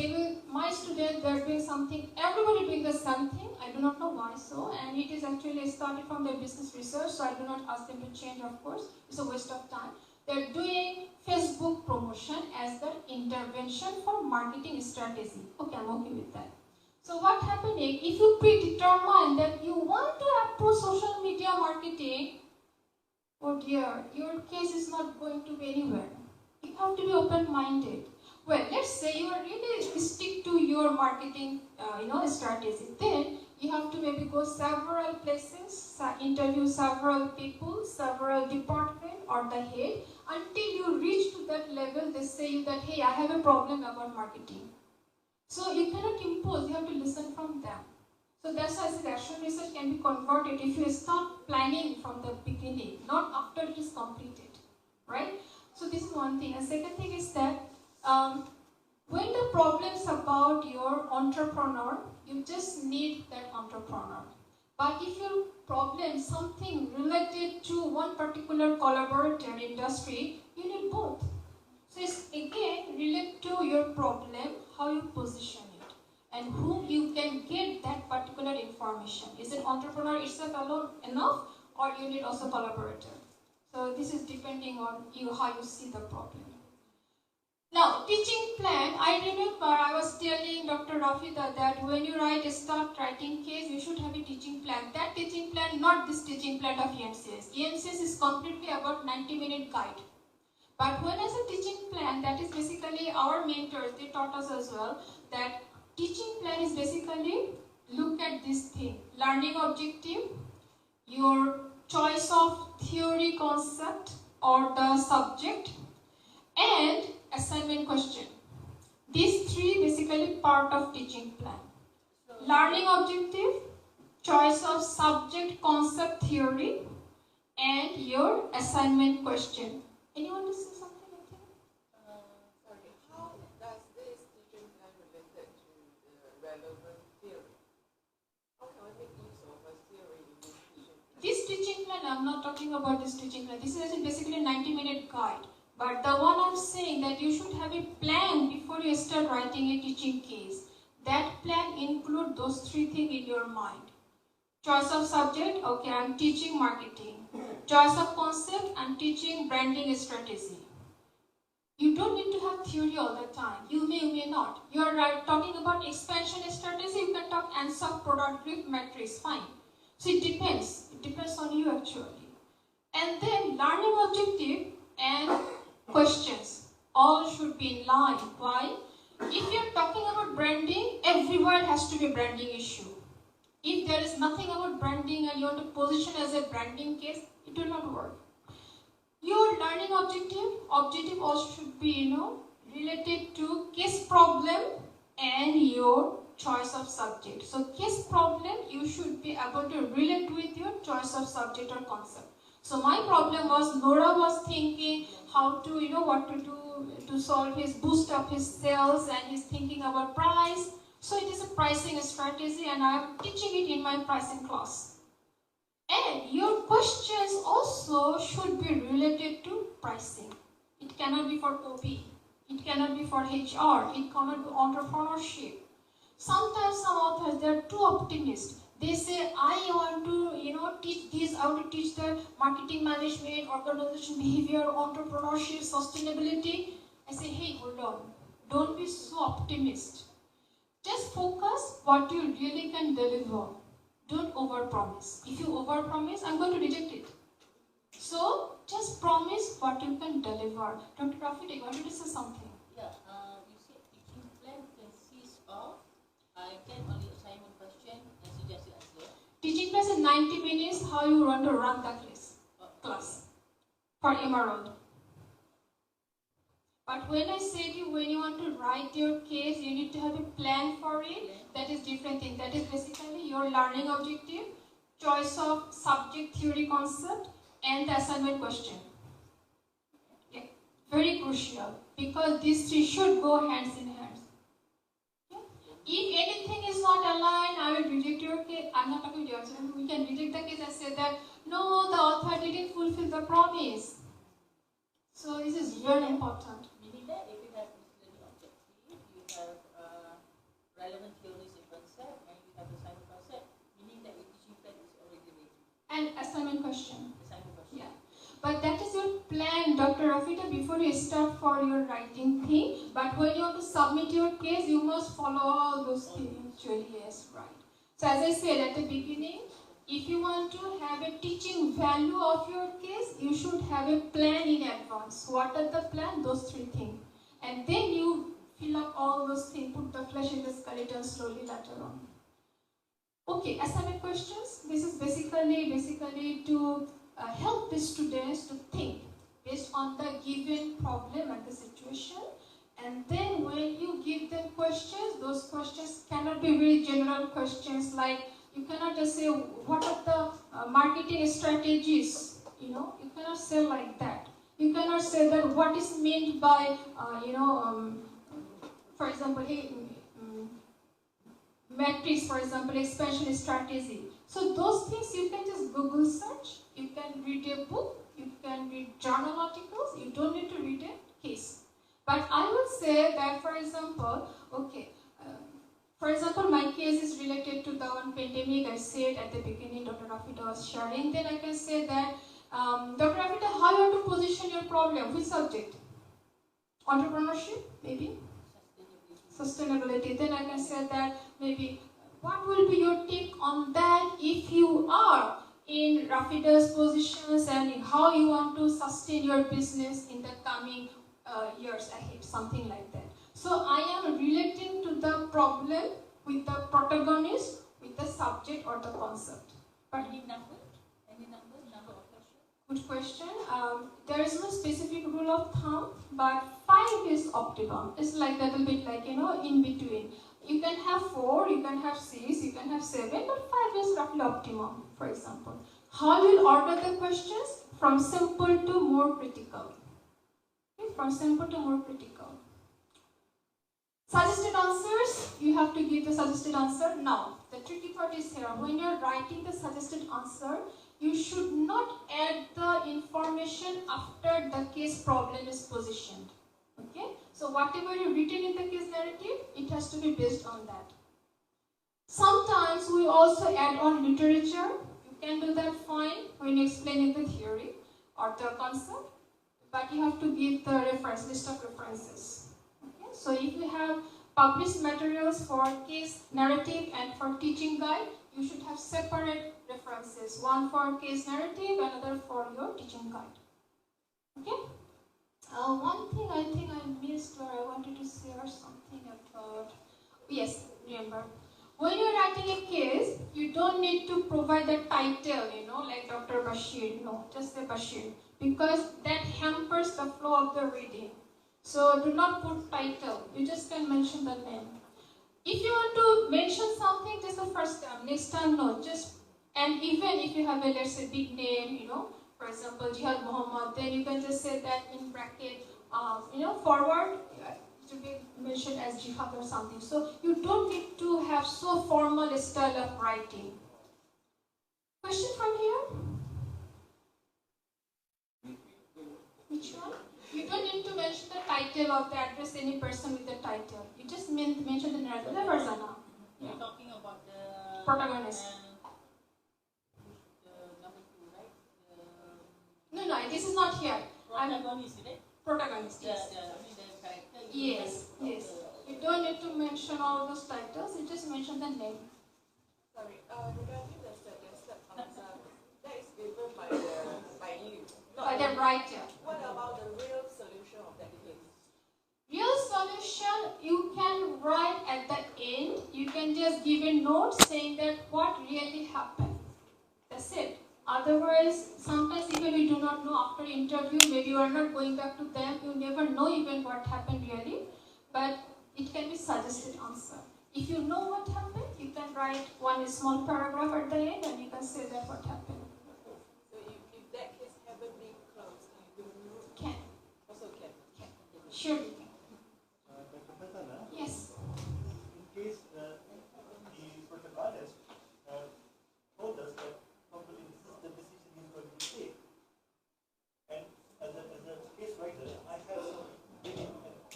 Speaker 3: my students, they are doing something, everybody doing the same thing, I do not know why so, and it is actually started from their business research, so I do not ask them to change, of course, it's a waste of time. They are doing Facebook promotion as their intervention for marketing strategy. Okay, I'm okay with that. So what happening, if you predetermine that you want to approach social media marketing, oh dear, your case is not going to be anywhere. You have to be open-minded. Well, let's say you are really stick to your marketing, strategy. Then you have to maybe go several places, interview several people, several departments or the head, until you reach to that level. They say you that hey, I have a problem about marketing. So you cannot impose. You have to listen from them. So that's why I said action research can be converted if you start planning from the beginning, not after it is completed, right? So this is one thing. And second thing is that when the problem is about your entrepreneur, you just need that entrepreneur. But if your problem is something related to one particular collaborator industry, you need both. So it's again related to your problem, how you position it, and whom you can get that particular information. Is an entrepreneur itself alone enough, or you need also collaborator? So this is depending on you how you see the problem. Now, teaching plan, I remember I was telling Dr. Rafida that when you start writing case, you should have a teaching plan. That teaching plan, not this teaching plan of EMCS. EMCS is completely about 90-minute guide. But when I say teaching plan, that is basically our mentors, they taught us as well, that teaching plan is basically look at this thing. Learning objective, your choice of theory concept or the subject, and assignment question. These three basically part of teaching plan. Learning objective, choice of subject concept theory, and your assignment question. Anyone to say something? I think?
Speaker 8: Sorry, how does this teaching plan related to the relevant theory? How can I make use of a theory in this teaching plan?
Speaker 3: This teaching plan, I'm not talking about this teaching plan. This is basically a 90-minute guide. But the one I'm saying that you should have a plan before you start writing a teaching case. That plan includes those three things in your mind. Choice of subject, okay, I'm teaching marketing. Choice of concept, I'm teaching branding strategy. You don't need to have theory all the time. You may not. You are talking about expansion strategy, you can talk answer, product, group, matrix, fine. So it depends. It depends on you actually. And then learning objective and questions all should be in line. Why? If you're talking about branding, everywhere has to be a branding issue. If there is nothing about branding and you want to position as a branding case, it will not work. Your learning objective also should be, related to case problem and your choice of subject. So case problem, you should be able to relate with your choice of subject or concept. So my problem was, Nora was thinking how to, what to do to solve his, boost up his sales, and he's thinking about price. So it is a pricing strategy and I am teaching it in my pricing class. And your questions also should be related to pricing. It cannot be for OP, it cannot be for HR, it cannot be entrepreneurship. Sometimes some authors, they are too optimistic. They say, I want to, teach this, I want to teach that marketing management, organization behavior, entrepreneurship, sustainability. I say, hey, hold on. Don't be so optimistic. Just focus what you really can deliver. Don't overpromise. If you overpromise, I'm going to reject it. So, just promise what you can deliver. Dr. Rafi, I wanted to say something.
Speaker 4: Yeah, you see, teaching plan consists of get only assignment question and suggested answer.
Speaker 3: Teaching class in 90 minutes, how you want to run the class for Emerald. But when I said when you want to write your case, you need to have a plan for it. That is different thing. That is basically your learning objective, choice of subject, theory, concept, and the assignment question. Yeah. Very crucial, because these three should go hands in hand. If anything is not aligned, I will reject your case. I'm not talking to you. We can reject the case and say that, no, the author didn't fulfill the promise. So this is very important.
Speaker 4: Meaning that if you have learning objective, you have relevant theories and concept, and you have assignment concept, meaning that your teaching plan is already ready.
Speaker 3: And assignment question.
Speaker 4: Assignment question.
Speaker 3: Yeah. But that is your plan, Dr. Rafita, before you start for your writing thing. But when you want to submit your case, you must follow all those things. Actually, yes, right. So as I said at the beginning, if you want to have a teaching value of your case, you should have a plan in advance. What are the plan? Those three things. And then you fill up all those things, put the flesh in the skeleton slowly later on. Okay, assignment questions. This is basically to help the students to think based on the given problem and the situation. And then when you give them questions, those questions cannot be very general questions, like you cannot just say what are the marketing strategies, you cannot say like that. You cannot say that what is meant by, for example, matrix, for example, expansion strategy. So those things you can just Google search, you can read a book, you can read journal articles, you don't need to read a case. But I would say that, for example, my case is related to the one pandemic I said at the beginning, Dr. Rafita was sharing. Then I can say that, Dr. Rafita, how you want to position your problem? Which subject? Entrepreneurship, maybe? Sustainability. Then I can say that, maybe, what will be your take on that if you are in Rafita's positions and how you want to sustain your business in the coming years ahead, something like that. So I am relating to the problem with the protagonist, with the subject or the concept. But
Speaker 4: Any number of questions?
Speaker 3: good question. There is no specific rule of thumb, but 5 is optimum. It's like a little bit like, in between. You can have 4, you can have 6, you can have 7, but 5 is roughly optimum, for example. How you will order the questions? From simple to more critical. Okay? From simple to more critical. Suggested answers, you have to give the suggested answer. Now, the tricky part is here. When you are writing the suggested answer, you should not add the information after the case problem is positioned. Okay? So whatever you written in the case narrative, it has to be based on that. Sometimes we also add on literature. You can do that fine when you explain the theory or the concept, but you have to give the reference, list of references. Okay? So if you have published materials for case narrative and for teaching guide, you should have separate references. One for case narrative, another for your teaching guide. Okay? One thing I think I missed, or I wanted to share something about. Yes, remember. When you're writing a case, you don't need to provide the title, like Dr. Bashir. No, just say Bashir. Because that hampers the flow of the reading. So do not put title. You just can mention the name. If you want to mention something, just the first time. Next time, no. And even if you have a, let's say, big name, for example, Jihad Muhammad, then you can just say that in bracket, forward, to be mentioned as Jihad or something. So you don't need to have so formal a style of writing. Question from here? Which one? You don't need to mention the title or the address any person with the title. You just mention the narrative. The Farzana.
Speaker 4: You're talking about the
Speaker 3: Protagonist.
Speaker 4: The number 2, right?
Speaker 3: No, this is not here.
Speaker 4: Protagonist, right?
Speaker 3: Protagonist, yes.
Speaker 4: The character.
Speaker 3: Yes. You don't need to mention all those titles, you just mention the name.
Speaker 8: Sorry, regarding the suggested answer, that is given by you.
Speaker 3: By the writer.
Speaker 8: What about the real solution of that case?
Speaker 3: Real solution, you can write at the end, you can just give a note saying that what really happened. That's it. Otherwise, sometimes even we do not know after interview, maybe you are not going back to them, you never know even what happened really, but it can be suggested answer. If you know what happened, you can write one small paragraph at the end and you can say that what happened.
Speaker 8: So if that case haven't been closed, you
Speaker 3: Can.
Speaker 8: also can.
Speaker 3: Sure you can.
Speaker 7: Dr. Farzana,
Speaker 3: Yes.
Speaker 7: in case the protagonist told us that probably this is the decision he's going to take, and as a case writer, I have some very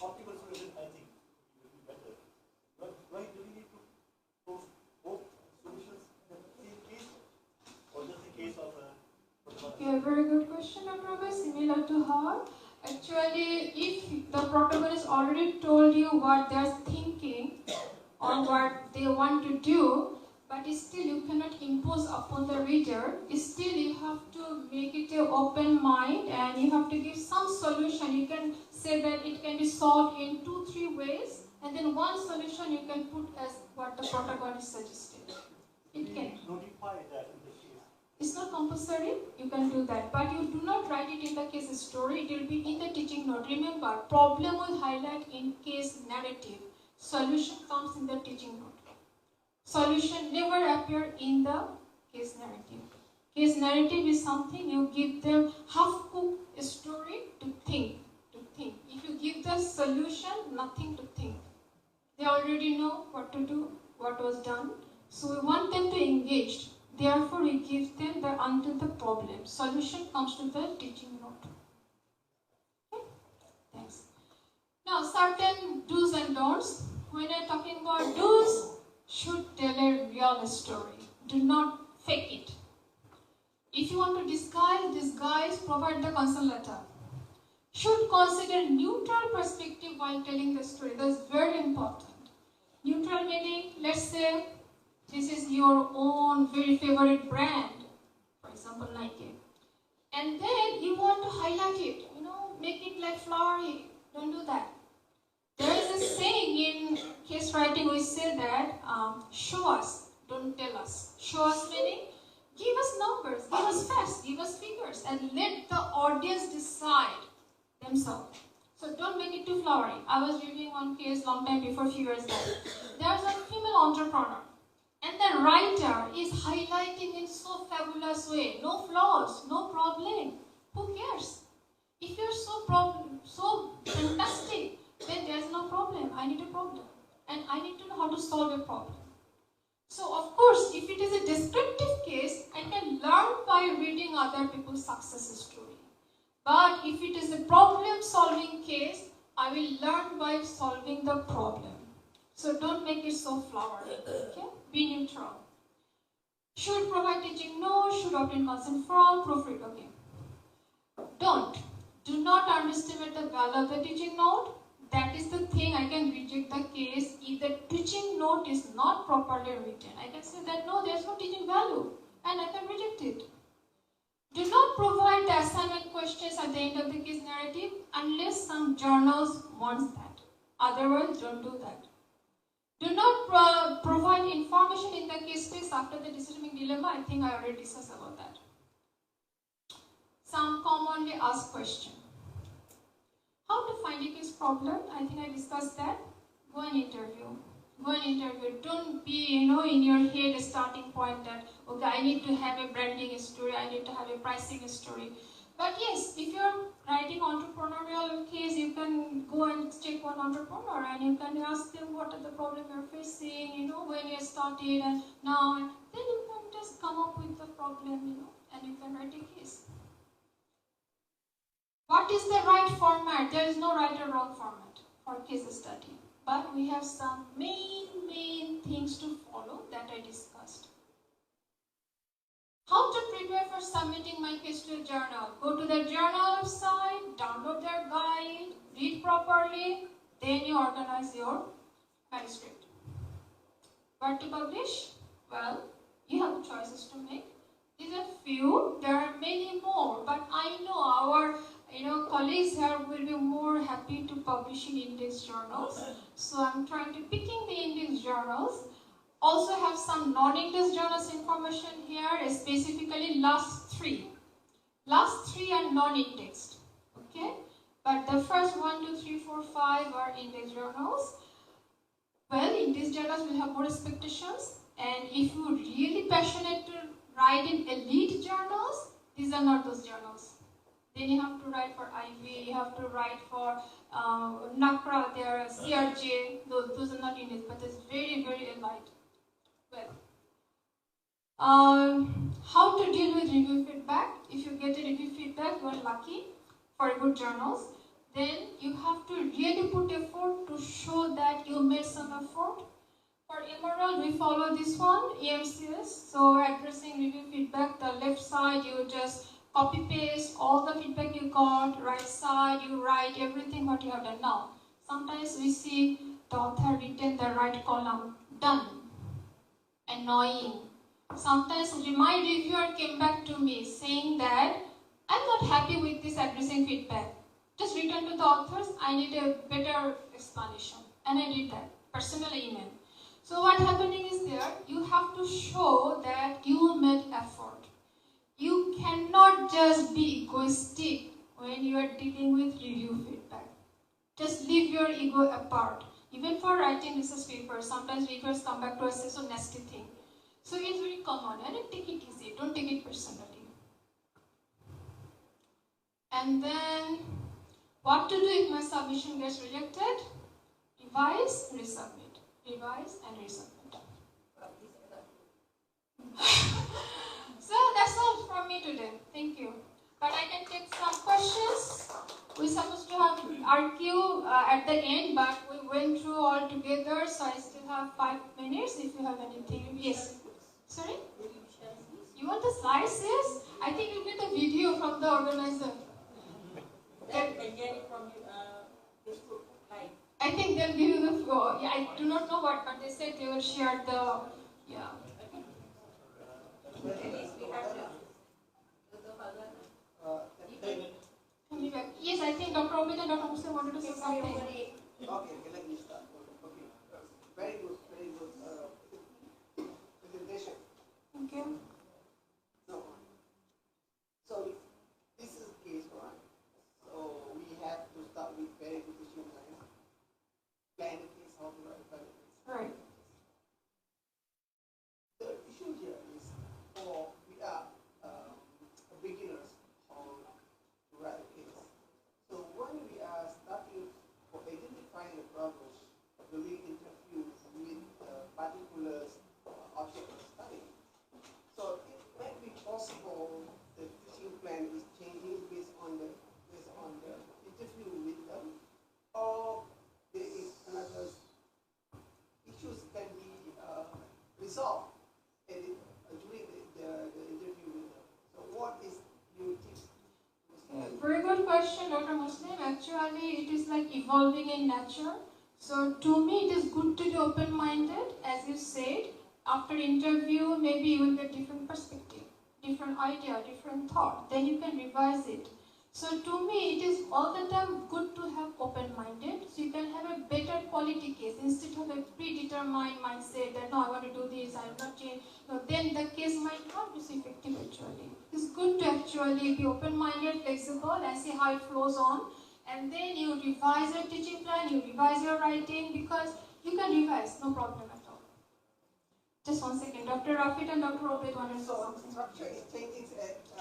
Speaker 7: optimal solution. I think would be better. But why do we need to post both solutions in the same case, or just a case of a protagonist?
Speaker 3: Okay, very good question, Dr. Abbas, similar to her. Actually, if the protagonist already told you what they are thinking or what they want to do, but still you cannot impose upon the reader, still you have to make it an open mind and you have to give some solution. You can say that it can be solved in 2-3 ways, and then one solution you can put as what the protagonist suggested. It can.
Speaker 7: Notify that in the case.
Speaker 3: It's not compulsory, you can do that, but you do not write it in the case story, it will be in the teaching note. Remember, problem will highlight in case narrative, solution comes in the teaching note. Solution never appear in the case narrative. Case narrative is something you give them half-cooked story to think. If you give the solution, nothing to think. They already know what to do, what was done, so we want them to engage. Therefore, we give them until the problem. Solution comes to the teaching note. Okay? Thanks. Now, certain do's and don'ts. When I'm talking about do's, should tell a real story. Do not fake it. If you want to disguise, provide the consent letter. Should consider neutral perspective while telling the story. That's very important. Neutral meaning, let's say, this is your own very favorite brand, for example, Nike. And then you want to highlight it, make it like flowery. Don't do that. There is a saying in case writing, we say that, show us, don't tell us. Show us meaning, give us numbers, give us facts, give us figures, and let the audience decide themselves. So don't make it too flowery. I was reading one case long time before, few years back. There's a female entrepreneur. And the writer is highlighting in so fabulous way, no flaws, no problem. Who cares? If you're so fantastic, then there's no problem. I need a problem. And I need to know how to solve a problem. So of course, if it is a descriptive case, I can learn by reading other people's success story. But if it is a problem-solving case, I will learn by solving the problem. So don't make it so flowery. Okay? Be neutral. Should provide teaching note, should obtain consent from, proofread. Okay. Do not underestimate the value of the teaching note. That is the thing I can reject the case if the teaching note is not properly written. I can say that no, there's no teaching value and I can reject it. Do not provide the assignment questions at the end of the case narrative unless some journals want that. Otherwise, don't do that. Do not provide information in the case space after the decision-making dilemma. I think I already discussed about that. Some commonly asked questions. How to find a case problem? I think I discussed that. Go and interview. Go and interview. Don't be, in your head a starting point that, okay, I need to have a branding story, I need to have a pricing story. But yes, if you're writing entrepreneurial case, you can go and check one entrepreneur and you can ask them what are the problems you're facing, when you started and now. And then you can just come up with the problem, and you can write a case. What is the right format? There is no right or wrong format for case study. But we have some main things to follow that I discussed. How to prepare for submitting my case to a journal? Go to the journal website, download their guide, read properly, then you organize your manuscript. Where to publish? Well, you have choices to make. These are few, there are many more, but I know our colleagues here will be more happy to publish in index journals. So I'm trying to picking the index journals. Also have some non-index journals information here, specifically last three. Last three are non-indexed, okay? But the first 1, 2, 3, 4, 5 are index journals. Well, index journals will have more expectations, and if you're really passionate to write in elite journals, these are not those journals. Then you have to write for IV, you have to write for NACRA, there are CRJ, those are not index, but it's very, very elite. Well, how to deal with review feedback? If you get a review feedback, you are lucky for good journals. Then you have to really put effort to show that you made some effort. For Emerald, we follow this one, EMCS. So addressing review feedback, the left side you just copy paste all the feedback you got, right side you write everything what you have done. Now, sometimes we see the author written the right column, done, annoying. Sometimes my reviewer came back to me saying that I'm not happy with this addressing feedback. Just return to the authors, I need a better explanation. And I did that, personal email. So what happening is there, you have to show that you made effort. You cannot just be egoistic when you are dealing with review feedback. Just leave your ego apart. Even for writing research papers, sometimes reviewers come back to us and say, so nasty thing. So it's very common, and take it easy, don't take it personally. And then, what to do if my submission gets rejected? Revise, resubmit. Revise and resubmit. So that's all from me today. Thank you. But I can take some questions. We're supposed to have RQ at the end, but we went through all together, so I still have 5 minutes if you have anything. Yes. Sorry? You want the slides? Yes? I think you get the video from the organizer.
Speaker 4: Then can get it from Facebook Live.
Speaker 3: I think they'll give you the floor. Yeah, I do not know what, but they said they will share the, yeah.
Speaker 6: At least we have Dr. Farzana.
Speaker 3: Can you back? Yes, I think Dr. Omid and Dr. Muslim wanted to say something.
Speaker 5: Okay, let me start. Okay, very good presentation.
Speaker 3: Thank you.
Speaker 5: So this is the case, right? So we have to start with very good issue plan. Plan the case, how to write the case.
Speaker 3: Right.
Speaker 5: The issue here is, we are beginners on to write a case. So when we are starting for identifying the problems of the lead interview with particular object of study, so it might be possible the teaching plan is changing based on the interview with them, or there is another issues can be resolved during the interview with them. So what is your tips?
Speaker 3: Very good question, Dr. Muslim. Actually, it is like evolving in nature. So to me, it is good to be open-minded, as you said. After interview, maybe you will get different perspective, different idea, different thought. Then you can revise it. So to me, it is all the time good to have open-minded, so you can have a better quality case instead of a predetermined mindset that no, I want to do this, I will not change. No, then the case might not be so effective actually. It's good to actually be open-minded, flexible, and see how it flows on. And then you revise your teaching plan, you revise your writing, because you can revise, no problem at all. Just 1 second, Dr. Rafit and Dr. Obed wanted to say something.
Speaker 5: Structure is changing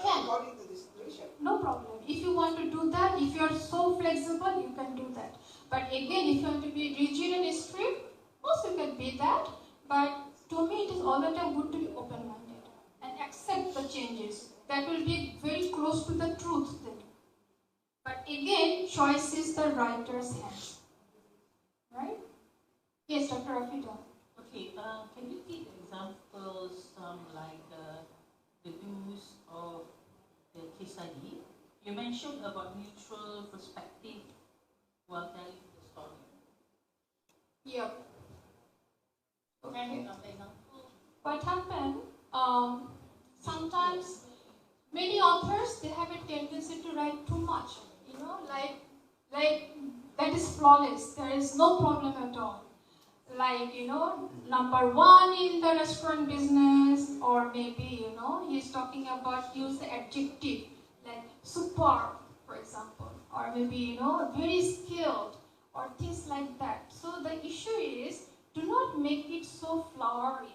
Speaker 3: Can.
Speaker 5: according to the situation.
Speaker 3: No problem. If you want to do that, if you are so flexible, you can do that. But again, if you want to be rigid and strict, also you can be that. But to me, it is all the time good to be open-minded and accept the changes. That will be very close to the truth then. But again, choice is the writer's hand. Right? Yes, Dr. Rafita.
Speaker 4: Okay, can you give examples, like the use of the case study? You mentioned about neutral perspective while telling the story.
Speaker 3: Yep.
Speaker 4: Can you
Speaker 3: Okay.
Speaker 4: give an example?
Speaker 3: What happened? Sometimes many authors, they have a tendency to write too much. You know, like that is flawless. There is no problem at all. Like, you know, #1 in the restaurant business, or maybe, you know, he's talking about use the adjective like superb, for example, or maybe, you know, very skilled, or things like that. So the issue is, do not make it so flowery.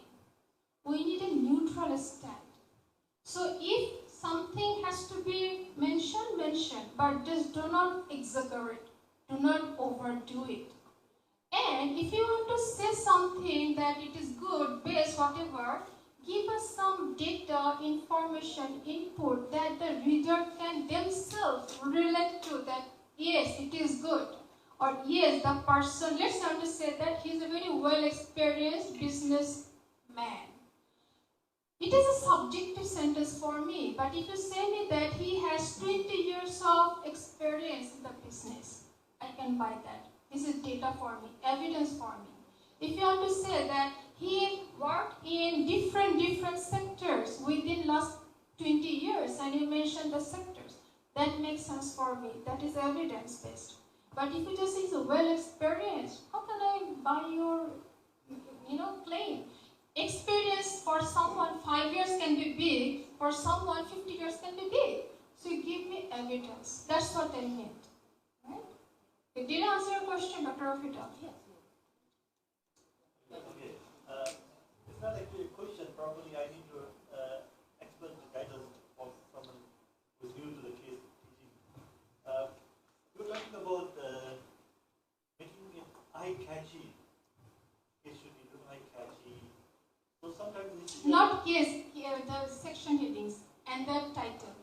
Speaker 3: We need a neutral stand. So if something has to be mentioned, but just do not exaggerate, do not overdo it. And if you want to say something that it is good, best, whatever, give us some data, information, input that the reader can themselves relate to, that yes, it is good. Or yes, the person, let's want to say that he is a very well-experienced businessman. It is a subjective sentence for me, but if you say me that he has 20 years of experience in the business, I can buy that. This is data for me, evidence for me. If you want to say that he worked in different sectors within last 20 years, and you mentioned the sectors, that makes sense for me. That is evidence-based. But if you just say he's well experienced, how can I buy your, claim? Experience for someone 5 years can be big, for someone 50 years can be big. So you give me evidence. That's what I meant. Right? Did I answer your question, Dr. Rafita?
Speaker 4: Yes.
Speaker 7: Okay. It's not actually a question. Probably I need to explain the guidance of someone who's new to the case teaching. You're talking about making it eye-catchy. It should be eye-catchy. So sometimes it's
Speaker 3: Not case, here the section headings and the title.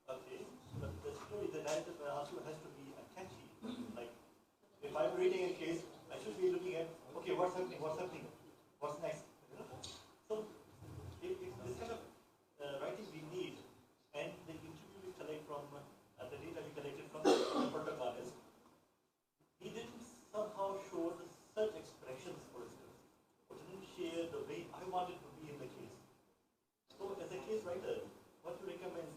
Speaker 7: okay, but the story, the narrative also has to be catchy. Like, if I'm reading a case, I should be looking at, okay, what's happening, what's next, So, if this kind of writing we need, and the interview we collect from, the data we collected from the protagonist, he didn't somehow show the search expressions, for instance, or didn't share the way I wanted to be in the case. So, as a case writer, what you recommend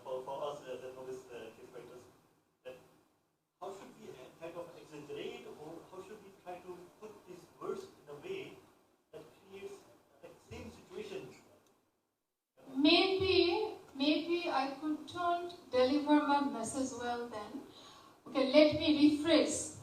Speaker 7: for us as a novice case writers, that how should we kind of exaggerate, or how should we try to put these words in a way that creates the same situation?
Speaker 3: Maybe I couldn't deliver my message well then. Okay, let me rephrase.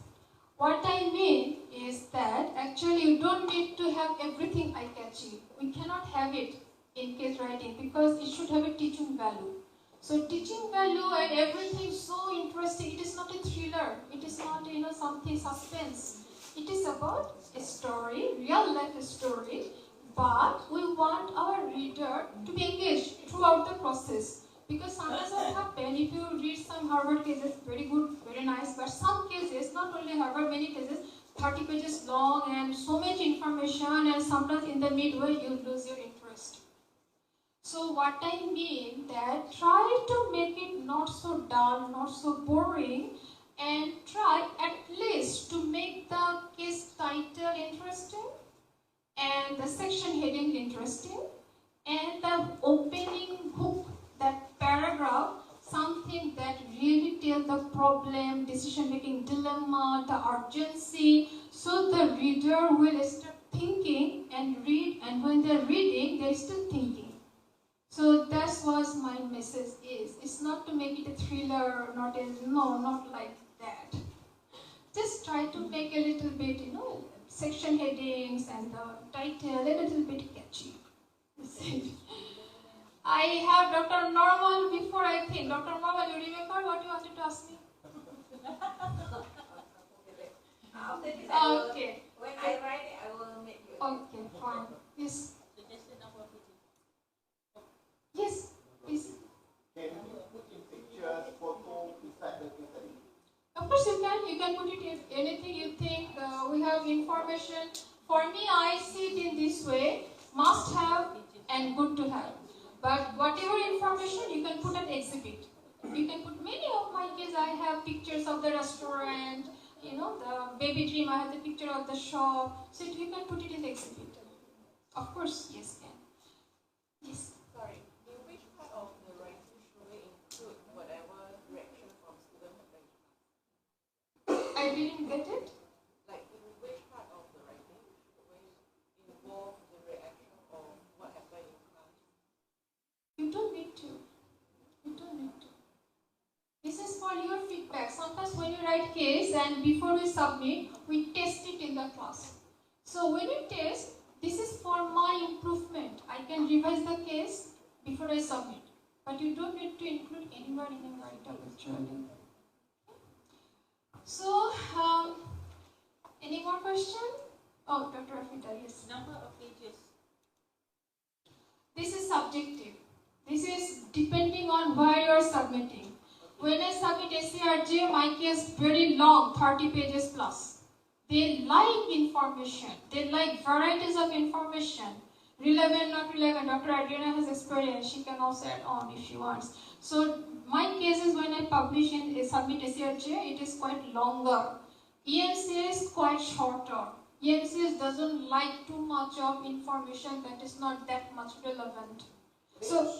Speaker 3: What I mean is that actually you don't need to have everything eye-catchy. We cannot have it in case writing because it should have a teaching value. So teaching value and everything so interesting. It is not a thriller. It is not something suspense. It is about a story, real life story. But we want our reader to be engaged throughout the process. Because sometimes what happens, if you read some Harvard cases, very good, very nice, but some cases, not only Harvard, many cases, 30 pages long and so much information, and sometimes in the midway you lose your interest. So what I mean that try to make it not so dull, not so boring, and try at least to make the case title interesting, and the section heading interesting, and the opening hook, that paragraph, something problem, decision-making dilemma, the urgency, so the reader will start thinking and read, and when they're reading, they're still thinking. So that's what my message is. It's not to make it a thriller, not like that. Just try to make a little bit, section headings and the title a little bit catchy. I have Dr. Normal before I think. Dr. Normal, you remember what you wanted to ask me?
Speaker 6: After this,
Speaker 3: Okay.
Speaker 6: when I write it, I will make you.
Speaker 3: Okay, fine. Yes.
Speaker 4: Suggestion of what it is.
Speaker 3: Yes, please.
Speaker 9: Can you put in pictures, photo beside the case study?
Speaker 3: Of course you can. You can put it in anything you think. We have information. For me, I see it in this way: must have and good to have. But whatever information you can put an exhibit. You can put many of my kids. I have pictures of the restaurant. The baby dream. I have the picture of the shop. So you can put it in the exhibit. Of course, yes, can. Yes.
Speaker 8: Sorry, in which part of the writing should we include whatever reaction from students have been class?
Speaker 3: I didn't get it.
Speaker 8: Like in which part of the writing should we involve the reaction of what happened in class?
Speaker 3: You don't need to. You don't need to. This is for your feedback. Sometimes when you write case and before we submit, we test it in the class. So when you test, this is for my improvement. I can revise the case before I submit. But you don't need to include anywhere in your write-up actually. So, any more question? Oh, Dr. Afita, yes.
Speaker 4: Number of pages.
Speaker 3: This is subjective. This is depending on where you are submitting. When I submit SCRJ, my case very long, 30 pages plus. They like information. They like varieties of information. Relevant, not relevant. Dr. Adriana has experience. She can also add on if she wants. So my cases when I publish and submit SCRJ, it is quite longer. EMCA is quite shorter. EMCA doesn't like too much of information that is not that much relevant. So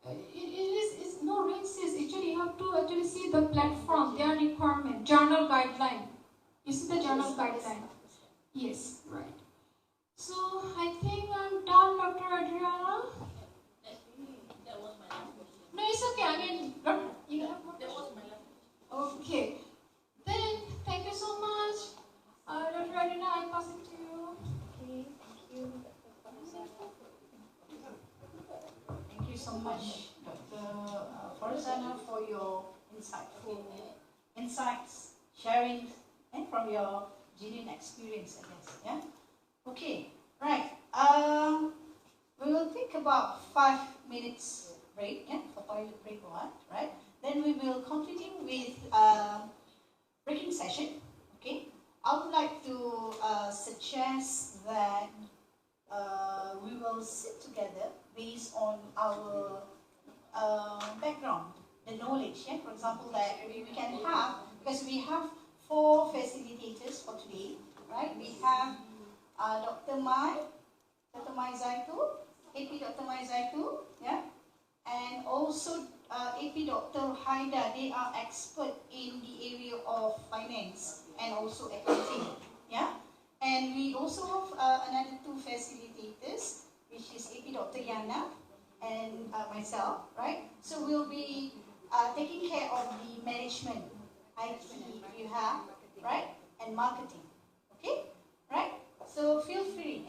Speaker 3: it's no ranges. Actually, you have to actually see the platform, their requirement, journal guideline. You see the journal guideline? Yes, right. So I think I'm done, Dr. Adriana.
Speaker 4: That was my last question.
Speaker 3: No, it's okay. I mean, you have more
Speaker 4: That was my last question.
Speaker 3: Okay. Then, thank you so much. Dr. Adriana, I pass it to you.
Speaker 1: Okay, thank you, Thank you so much, Dr. Farzana, for your insightful insights, sharing, and from your genuine experience, I guess. Yeah. Okay. Right. We will take about 5 minutes break. Yeah, for toilet break or what? Right. Then we will continue with breaking session. Okay. I would like to suggest that we will sit together based on our background, the knowledge. Yeah? For example, that we can have, because we have 4 facilitators for today, right? We have Dr. Mai Zaitu, AP Dr. Mai Zaitu, yeah? And also AP Dr. Haida. They are expert in the area of finance and also accounting, yeah? And we also have another 2 facilitators, which is AP Dr. Yana and myself, right? So we'll be taking care of the management, IT you have, right? And marketing, okay? Right? So feel free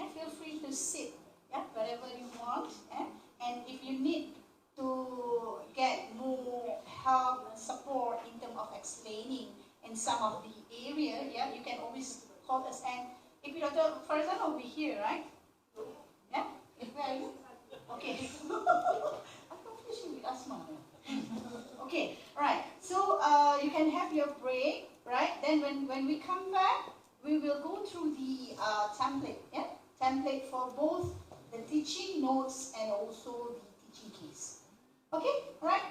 Speaker 1: to sit, yeah, wherever you want, yeah? And if you need to get more help, support in terms of explaining in some of the area, yeah, you can always call us. And if Dr. Farzana will be here, right? Yeah? Where are you? Okay. I'm confusing with Asma. Okay, right. So you can have your break, right? Then when we come back, we will go through the template, yeah? Template for both the teaching notes and also the teaching case. Okay, right?